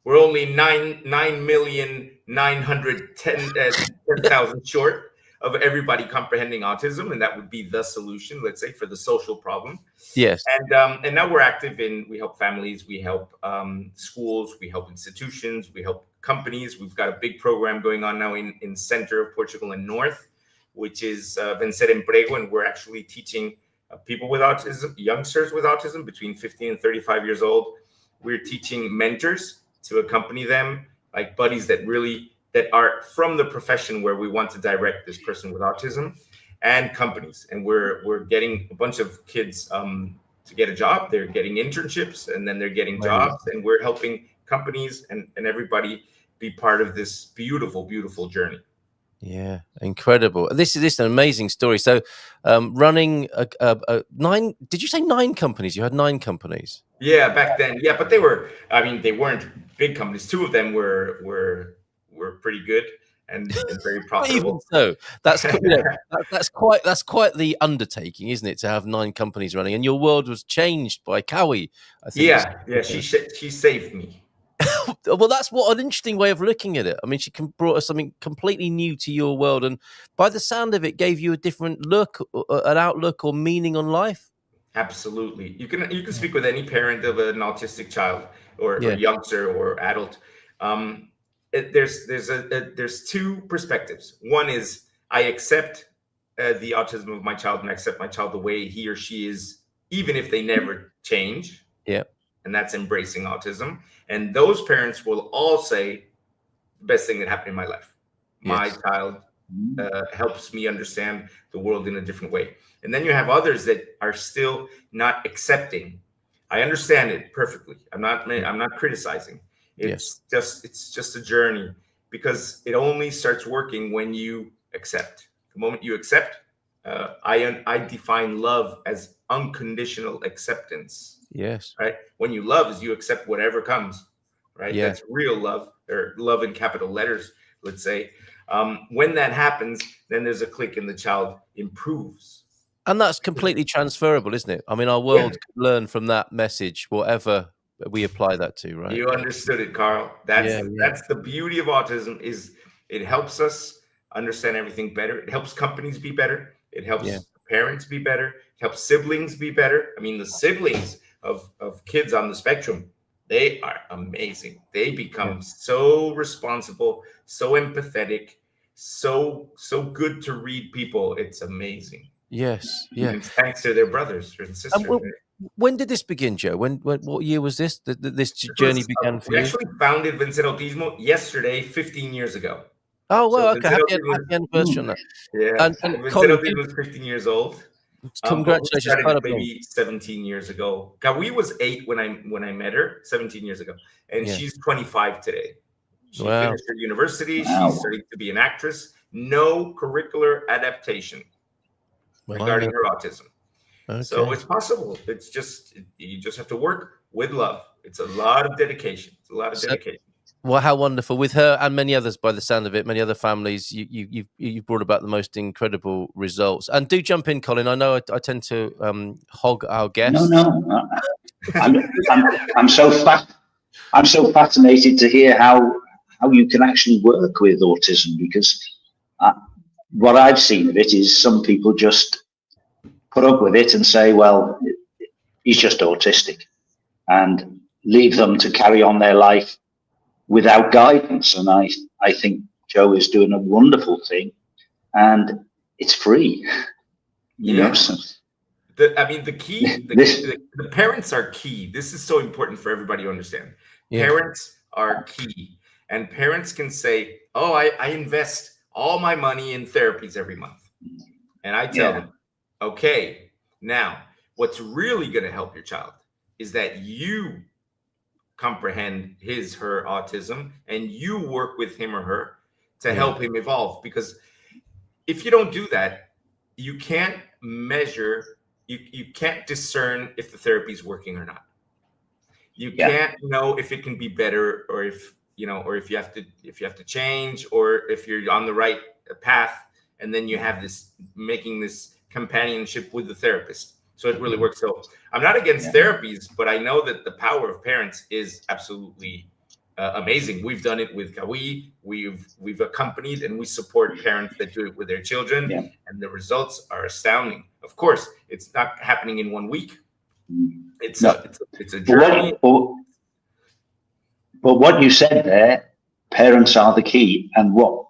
we're only 9,910,000 short of everybody comprehending autism, and that would be the solution, let's say, for the social problem. Yes. And now we're active we help families, we help schools, we help institutions, we help companies. We've got a big program going on now in center of Portugal and north, which is Vencer Emprego, and we're actually teaching people with autism, youngsters with autism between 15 and 35 years old. We're teaching mentors to accompany them, like buddies that are from the profession where we want to direct this person with autism, and companies. And we're getting a bunch of kids to get a job. They're getting internships, and then they're getting jobs, and we're helping companies and everybody be part of this beautiful, beautiful journey. Yeah, incredible. This is an amazing story. So, running a 9, did you say 9 companies? You had 9 companies. Yeah, back then. Yeah, but they were. I mean, they weren't big companies. 2 of them were pretty good and very But even profitable. so, that's quite the undertaking, isn't it, to have 9 companies running? And your world was changed by Cowie, I think. Yeah. She saved me. Well, that's what an interesting way of looking at it. I mean, she brought us something completely new to your world, and by the sound of it, gave you a different look, an outlook, or meaning on life. Absolutely. You can speak with any parent of an autistic child or Yeah, youngster or adult. There's 2 perspectives. One is I accept the autism of my child, and I accept my child the way he or she is, even if they never change. yeah, And that's embracing autism. And those parents will all say the best thing that happened in my life. My yes, child helps me understand the world in a different way. And then you have others that are still not accepting. I understand it perfectly. I'm not criticizing. yes, It's just a journey, because it only starts working when you accept. The moment you accept, I define love as unconditional acceptance. yes, Right? When you love, is you accept whatever comes. Right? yeah. That's real love, or love in capital letters, let's say. When that happens, then there's a click and the child improves. And that's completely transferable, isn't it? I mean, our Yeah, world can learn from that message, whatever we apply that to, right? you understood it, Carl. Yeah, yeah, That's the beauty of autism, is it helps us understand everything better. It helps companies be better. It yeah, helps parents be better. It helps siblings be better. I mean, the siblings of kids on the spectrum, they are amazing. They yeah. become so responsible, so empathetic, so good to read people. It's amazing. Yes, yeah. And thanks to their brothers and And sisters. when did this begin, Joe? What year was this? This This journey was, began for we you? actually founded Vencer Autismo yesterday, 15 years ago. Oh So well, okay. Vencer Autismo, Happy anniversary on that. yeah, And Vencer Colin, Autismo is 15 years old. But we congratulations, started Parabellum. maybe 17 years ago. Kawi was 8 when I met her 17 years ago, and Yeah. she's 25 today. She Wow. finished her university. Wow. She's studying to be an actress. No curricular adaptation regarding her autism. So Okay. it's possible. It's just, you just have to work with love. It's a lot of dedication. It's a lot of So, dedication. well, how wonderful with her and many others, by the sound of it, many other families. You've brought about the most incredible results. And do jump in, Colin. I know I tend to hog our guests. No. I'm so I'm so fascinated to hear how you can actually work with autism, because what I've seen of it is some people just put up with it and say, well, he's just autistic, and leave them to carry on their life without guidance. And I think Joe is doing a wonderful thing, and it's free. You know, so The key, the parents are key. This is so important for everybody to understand. Yeah. Parents are key. And parents can say, oh, I invest all my money in therapies every month. And I tell them, okay, now what's really going to help your child is that you comprehend her autism, and you work with him or her to help him evolve. Because if you don't do that, you can't measure, you can't discern if the therapy is working or not. You can't know if it can be better, or if you have to change, or if you're on the right path. And then you have making this companionship with the therapist. So it really works. So I'm not against therapies, but I know that the power of parents is absolutely amazing. We've done it with Kawi. We've accompanied and we support parents that do it with their children, and the results are astounding. Of course, it's not happening in 1 week. It's a journey. But what you said there, parents are the key, and what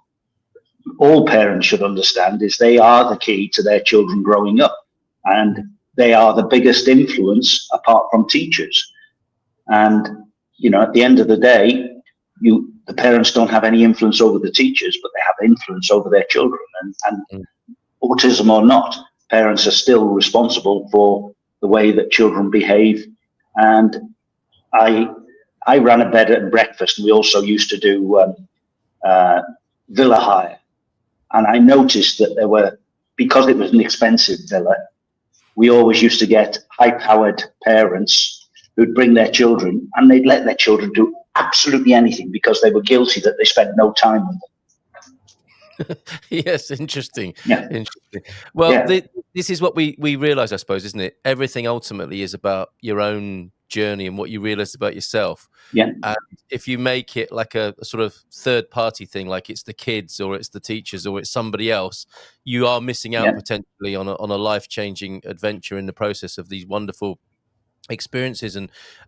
all parents should understand is they are the key to their children growing up, and they are the biggest influence apart from teachers. And at the end of the day, the parents don't have any influence over the teachers, but they have influence over their children. And autism or not, parents are still responsible for the way that children behave. And I ran a bed and breakfast, and we also used to do villa hire. And I noticed that there were, because it was an expensive villa, we always used to get high-powered parents who'd bring their children, and they'd let their children do absolutely anything because they were guilty that they spent no time with them. Yes, interesting. Yeah. Interesting. Well, Yeah. this is what we realize, I suppose, isn't it? Everything ultimately is about your own journey and what you realize about yourself. Yeah. And if you make it like a sort of third party thing, like it's the kids or it's the teachers or it's somebody else, you are missing out potentially on a life-changing adventure in the process of these wonderful experiences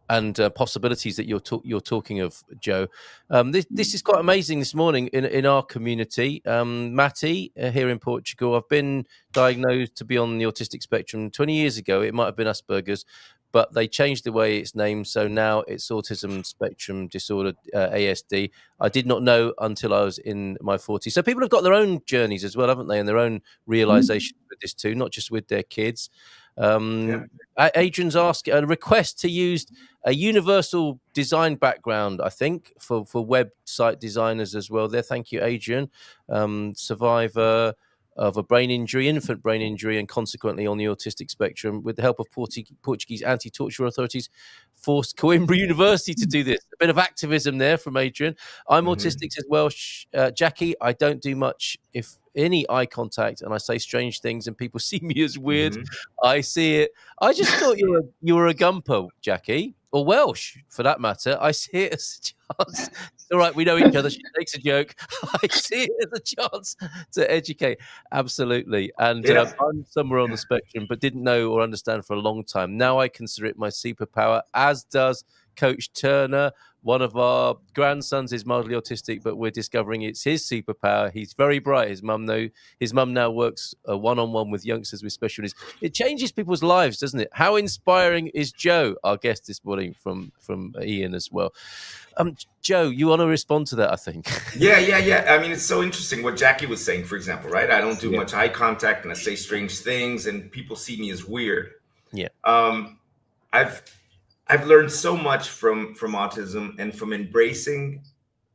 and possibilities that you're talking of, Joe. This is quite amazing this morning in our community. Matty, here in Portugal, I've been diagnosed to be on the autistic spectrum 20 years ago. It might have been Asperger's, but they changed the way it's named, so now it's autism spectrum disorder, ASD. I did not know until I was in my 40s. So people have got their own journeys as well, haven't they, and their own realizations with this too, not just with their kids. Adrian's asked a request to use a universal design background, I think, for website designers as well there. Thank you, Adrian. Survivor of a brain injury, infant brain injury, and consequently on the autistic spectrum. With the help of Portuguese anti-torture authorities, forced Coimbra University to do this. A bit of activism there from Adrian. I'm autistic as well, Jackie. I don't do much, if any, eye contact, and I say strange things, and people see me as weird. I see it. I just thought you were a Gumper, Jackie, or Welsh, for that matter. I see it as a chance. It's all right, we know each other. She makes a joke. I see it as a chance to educate. Absolutely. And I'm somewhere on the spectrum, but didn't know or understand for a long time. Now I consider it my superpower, as does Coach Turner. One of our grandsons is mildly autistic, but we're discovering it's his superpower. He's very bright. His mum now works one-on-one with youngsters with special needs. It changes people's lives, doesn't it? How inspiring is Joe, our guest this morning from Ian as well. Joe, you want to respond to that, I think. Yeah. I mean, it's so interesting what Jackie was saying, for example, right? I don't do much eye contact and I say strange things and people see me as weird. Yeah. I've learned so much from autism and from embracing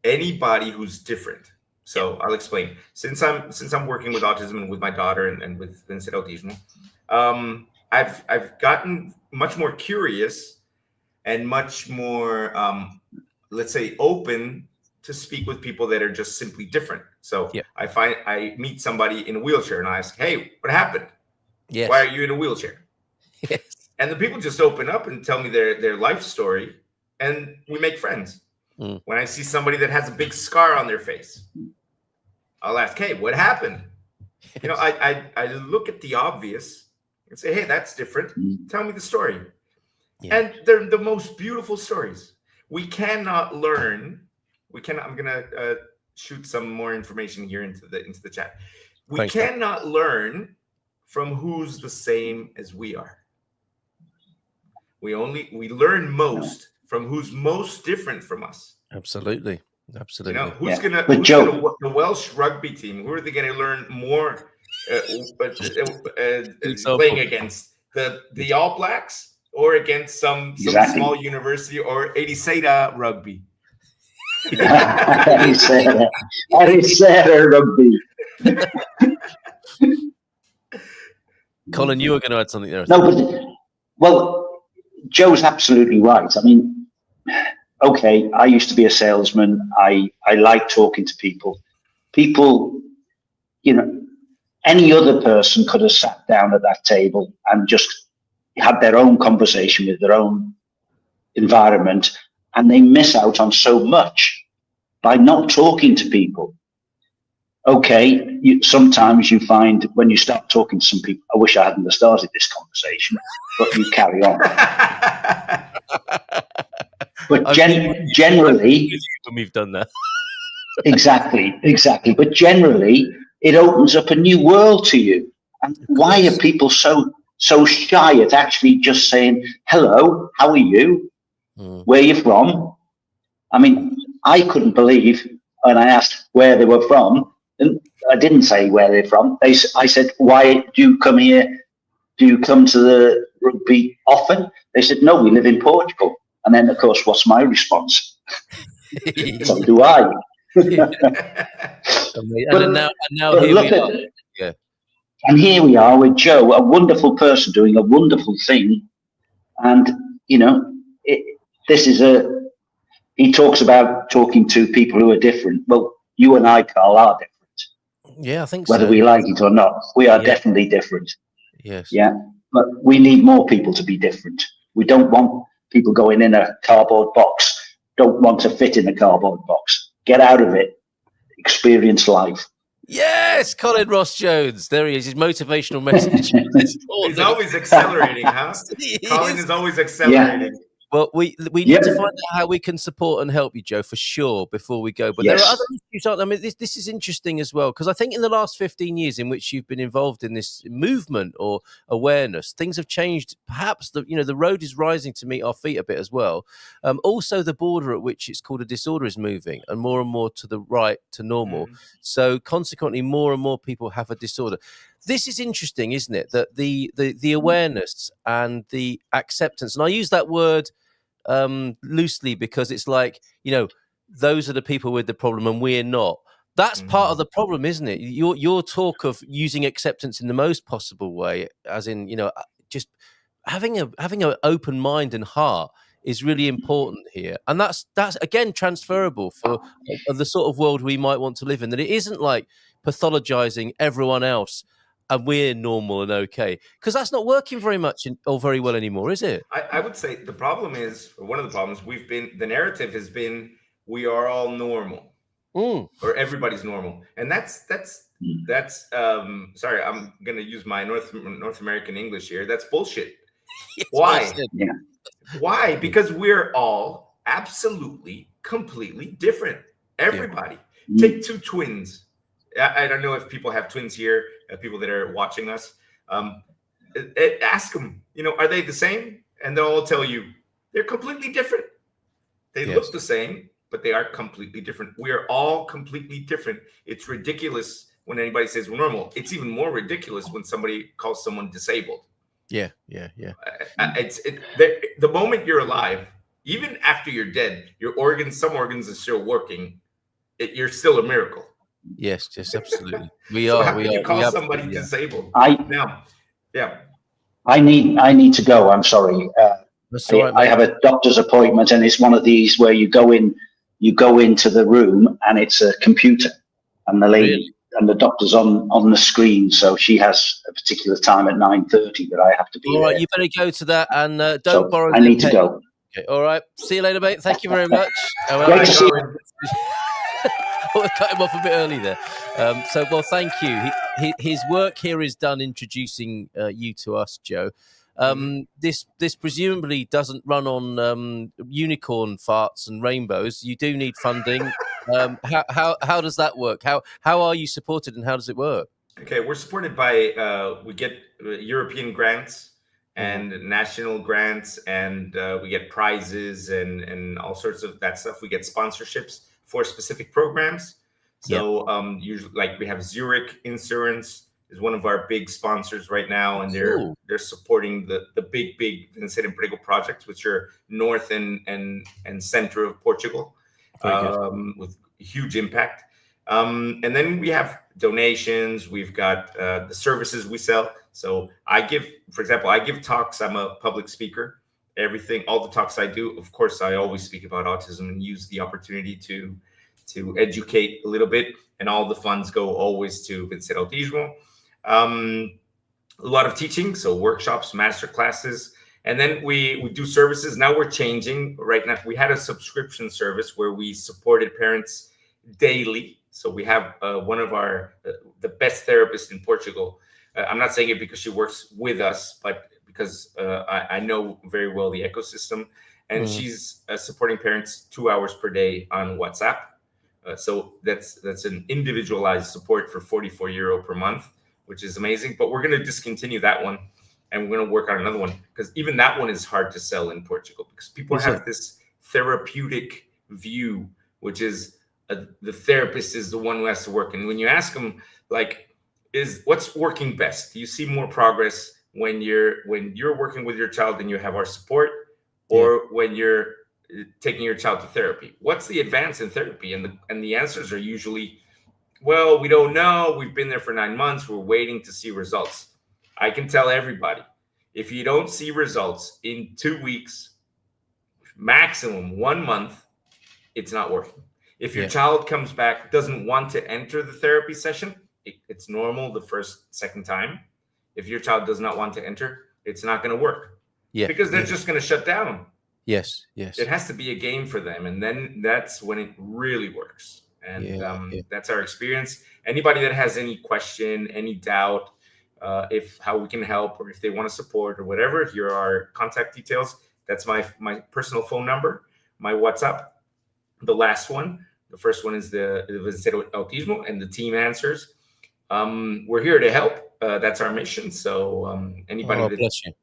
anybody who's different. So I'll explain. Since I'm working with autism and with my daughter and with Vencer Autismo, I've gotten much more curious and much more, let's say, open to speak with people that are just simply different. So I meet somebody in a wheelchair and I ask, "Hey, what happened? Yes. Why are you in a wheelchair?" Yes. And the people just open up and tell me their life story, and we make friends. When I see somebody that has a big scar on their face, I'll ask, "Hey, what happened?" You know, I look at the obvious and say, "Hey, that's different. Tell me the story." Yeah. And they're the most beautiful stories. We cannot learn. I'm gonna shoot some more information here into the chat. We cannot learn from who's the same as we are. We learn most from who's most different from us. Absolutely. You know, who's gonna the Welsh rugby team? Who are they gonna learn more playing against? The All Blacks or against some small university or Ericeira rugby? Ericeira rugby. Colin, you were going to add something there. Well, Joe's absolutely right. I mean, okay, I used to be a salesman. I like talking to people. People, you know, any other person could have sat down at that table and just had their own conversation with their own environment, and they miss out on so much by not talking to people. Okay, sometimes you find when you start talking to some people, I wish I hadn't started this conversation, but you carry on. But generally, when we've done that. Exactly. But generally, it opens up a new world to you. And why are people so shy at actually just saying, "Hello, how are you? Where are you from?" I mean, I couldn't believe when I asked where they were from. And I didn't say where they're from. I said, "Why do you come here? Do you come to the rugby often?" They said, "No, we live in Portugal." And then, of course, what's my response? So do I. Now here we are. Yeah. And here we are with Joe, a wonderful person doing a wonderful thing. And, you know, he talks about talking to people who are different. Well, you and I, Carl, are different. Yeah, I think whether so. we like it or not. We are definitely different. Yes. Yeah. But we need more people to be different. We don't want people going in a cardboard box, don't want to fit in a cardboard box. Get out of it. Experience life. Yes, Colin Ross Jones. There he is. His motivational message. He's always accelerating, huh? Colin is always accelerating. Yeah. Well, we need to find out how we can support and help you, Joe, for sure, before we go. But there are other issues, aren't there? I mean, this is interesting as well, because I think in the last 15 years in which you've been involved in this movement or awareness, things have changed. Perhaps the road is rising to meet our feet a bit as well. Also, the border at which it's called a disorder is moving, and more to the right to normal. So consequently, more and more people have a disorder. This is interesting, isn't it? That the awareness and the acceptance, and I use that word loosely because it's like, those are the people with the problem and we're not. That's part of the problem, isn't it? Your talk of using acceptance in the most possible way, as in, just having an open mind and heart is really important here. And that's again transferable for the sort of world we might want to live in, that it isn't like pathologizing everyone else and we're normal and okay, because that's not working very much or very well anymore, is it? I would say the problem is, or one of the problems the narrative has been, we are all normal, or everybody's normal, and that's sorry, I'm gonna use my North American English here. That's bullshit. Why? Why? Because we're all absolutely, completely different. Everybody. Take two twins. I don't know if people have twins here, people that are watching us. Ask them, are they the same? And they'll all tell you they're completely different. They look the same, but they are completely different. We are all completely different. It's ridiculous when anybody says we're normal. It's even more ridiculous when somebody calls someone disabled. Yeah. The moment you're alive, even after you're dead, some organs are still working. You're still a miracle. Yes, absolutely. How can you call somebody disabled? I need to go. I'm sorry. I have a doctor's appointment, and it's one of these where you go into the room, and it's a computer, and the lady and the doctor's on the screen, so she has a particular time at 9:30 that I have to be. All right, you better go to that, and don't borrow. I need to go. Okay, all right. See you later, mate. Thank you very much. Great to see you. I cut him off a bit early there. Well, thank you. His work here is done introducing you to us, Joe. This presumably doesn't run on unicorn farts and rainbows. You do need funding. How does that work? How are you supported, and how does it work? Okay, we're supported by we get European grants and national grants, and we get prizes and all sorts of that stuff. We get sponsorships for specific programs. So usually, like, we have Zurich Insurance is one of our big sponsors right now, and they're supporting the big Vencer Emprego projects, which are north and center of Portugal, with huge impact. And then we have donations. We've got the services we sell. So for example, I give talks. I'm a public speaker. All the talks I do, of course, I always speak about autism and use the opportunity to educate a little bit. And all the funds go always to Vencer Autismo. A lot of teaching, so workshops, master classes, and then we do services. Now we're changing. Right now, we had a subscription service where we supported parents daily. So we have one of the best therapists in Portugal. I'm not saying it because she works with us, but because I know very well the ecosystem, and she's supporting parents 2 hours per day on WhatsApp. So that's an individualized support for €44 per month, which is amazing. But we're going to discontinue that one, and we're going to work on another one, because even that one is hard to sell in Portugal, because people have this therapeutic view, which is the therapist is the one who has to work. And when you ask them, like, what's working best? Do you see more progress when you're working with your child and you have our support, or when you're taking your child to therapy. What's the advance in therapy? And the answers are usually, well, we don't know. We've been there for 9 months. We're waiting to see results. I can tell everybody, if you don't see results in 2 weeks, maximum 1 month, it's not working. If your child comes back, doesn't want to enter the therapy session, it's normal the second time. If your child does not want to enter, it's not going to work. Because they're just going to shut down. Yes. It has to be a game for them. And then that's when it really works. And that's our experience. Anybody that has any question, any doubt, if how we can help, or if they want to support or whatever, here are contact details. That's my personal phone number, my WhatsApp. The last one, the first one is the Vencer Autismo, and the team answers. We're here to help. That's our mission. So anybody bless you.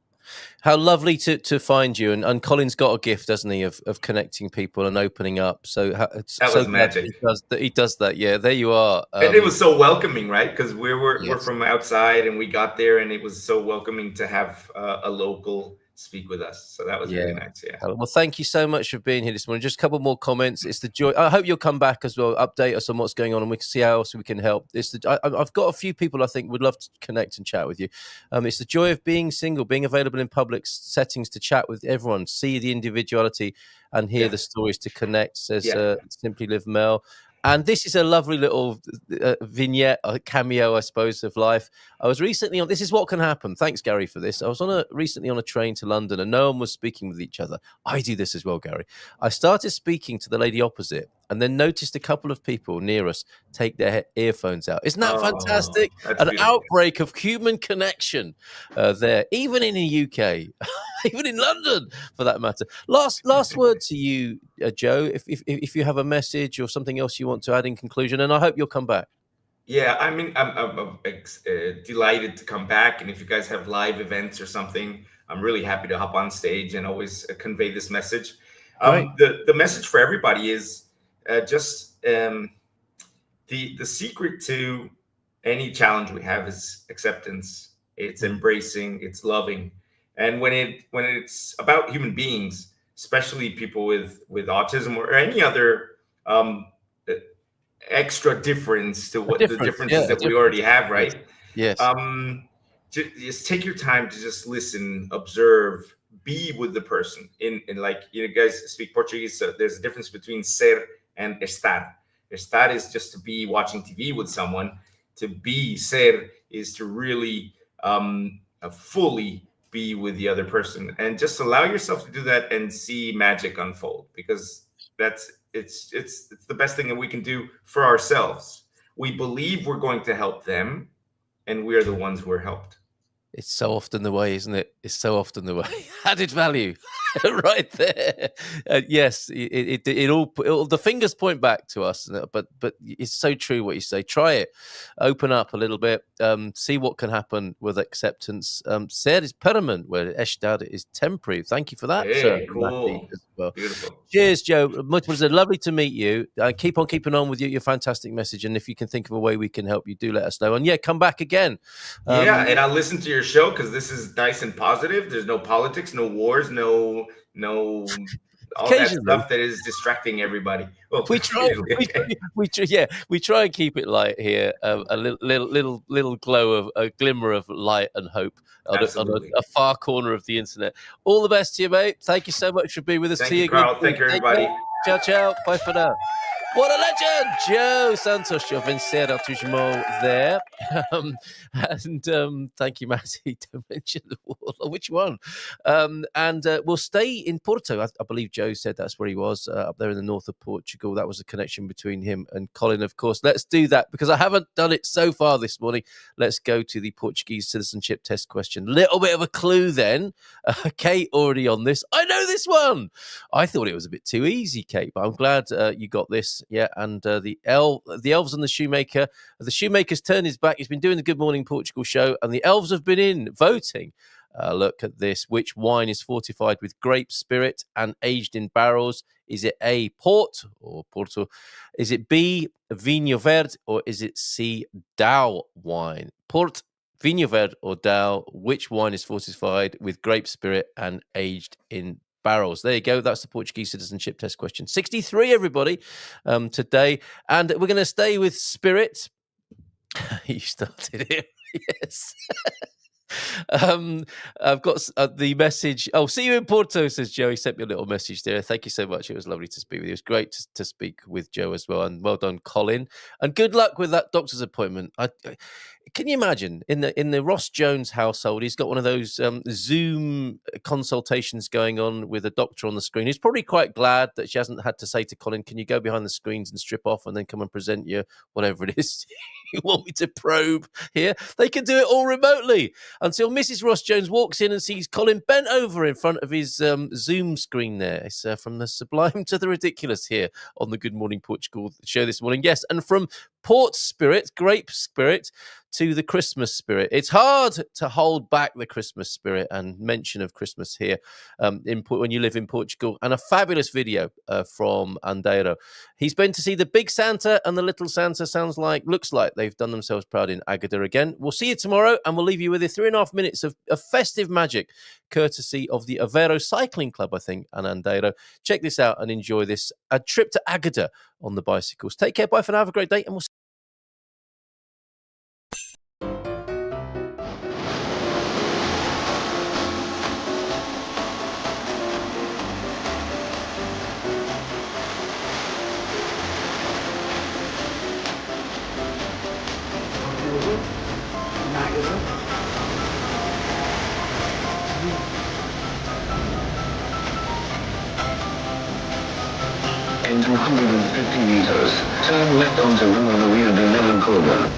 How lovely to find you. And Colin's got a gift, doesn't he, of connecting people and opening up. So that was magic. He does that. Yeah, there you are. And it was so welcoming, right? Because we're from outside, and we got there, and it was so welcoming to have a local speak with us. So that was really nice. Yeah. Well, thank you so much for being here this morning. Just a couple more comments. It's the joy. I hope you'll come back as well. Update us on what's going on, and we can see how else we can help. I've got a few people I think would love to connect and chat with you. It's the joy of being single, being available in public settings to chat with everyone, see the individuality, and hear the stories to connect. Says Simply Live Mel. And this is a lovely little vignette, a cameo, I suppose, of life. I was recently on, this is what can happen. Thanks, Gary, for this. I was recently on a train to London, and no one was speaking with each other. I do this as well, Gary. I started speaking to the lady opposite, and then noticed a couple of people near us take their earphones out. Isn't that fantastic? An outbreak of human connection there, even in the UK, even in London, for that matter. Last word to you, Joe, if you have a message or something else you want to add in conclusion, and I hope you'll come back. Yeah, I mean, I'm delighted to come back. And if you guys have live events or something, I'm really happy to hop on stage and always convey this message. The message for everybody is just the secret to any challenge we have is acceptance. It's embracing, it's loving. And when it's about human beings, especially people with autism or any other extra difference to what the differences that we already have, right? Yes. Just take your time to just listen, observe, be with the person. In like, you guys speak Portuguese, so there's a difference between ser and estar. Estar is just to be watching TV with someone. To be, ser, is to really fully be with the other person, and just allow yourself to do that and see magic unfold, because it's the best thing that we can do for ourselves. We believe we're going to help them, and we're the ones who are helped. It's so often the way, isn't it? It's so often the way. Added value, right there. Yes, it all the fingers point back to us, but it's so true what you say. Try it, open up a little bit, see what can happen with acceptance. Ser is permanent, where estar is temporary. Thank you for that. Hey, cool. As well. Beautiful. Cheers, Joe. It was lovely to meet you. Keep on keeping on with your fantastic message, and if you can think of a way we can help you, do let us know. And come back again. And I'll listen to your show, because this is nice and positive. There's no politics, no wars, no all that stuff that is distracting everybody. Well, we try and keep it light here. A little glow of a glimmer of light and hope on a far corner of the internet. All the best to you, mate. Thank you so much for being with us. Thank you, Carl. Thank you, everybody. Ciao, ciao. Bye for now. What a legend, Joe Santos, your Vencer Autismo there. And thank you, Matty, to mention the wall. Which one? And we'll stay in Porto. I believe Joe said that's where he was, up there in the north of Portugal. That was a connection between him and Colin, of course. Let's do that, because I haven't done it so far this morning. Let's go to the Portuguese citizenship test question. Little bit of a clue then. Kate already on this. I know this one. I thought it was a bit too easy, Kate, but I'm glad you got this. Yeah, and the elves and the shoemaker. The shoemaker's turn is back. He's been doing the Good Morning Portugal show, and the elves have been in voting. Look at this. Which wine is fortified with grape spirit and aged in barrels? Is it A, port or Porto? Is it B, Vinho Verde, or is it C, Dow wine? Port, Vinho Verde, or Dow? Which wine is fortified with grape spirit and aged in barrels. There you go. That's the Portuguese citizenship test question. 63, everybody, today. And we're going to stay with spirit. You started it. Yes. I've got the message. Oh, see you in Porto, says Joe. He sent me a little message there. Thank you so much. It was lovely to speak with you. It was great to speak with Joe as well. And well done, Colin. And good luck with that doctor's appointment. Can you imagine in the Ross Jones household, he's got one of those Zoom consultations going on with a doctor on the screen. He's probably quite glad that she hasn't had to say to Colin, can you go behind the screens and strip off and then come and present you whatever it is you want me to probe here? They can do it all remotely until Mrs. Ross Jones walks in and sees Colin bent over in front of his Zoom screen there. It's from the sublime to the ridiculous here on the Good Morning Portugal show this morning. Yes, and from port spirit, grape spirit, to the Christmas spirit. It's hard to hold back the Christmas spirit and mention of Christmas here when you live in Portugal. And a fabulous video from Andeiro. He's been to see the big Santa and the little Santa. Looks like they've done themselves proud in Agada again. We'll see you tomorrow, and we'll leave you with 3.5 minutes of festive magic, courtesy of the Aveiro Cycling Club, I think, and Andeiro. Check this out and enjoy this. A trip to Agada on the bicycles. Take care. Bye for now. Have a great day, and we'll see you. In 250 meters, turn left onto Rua Rio de Melancola.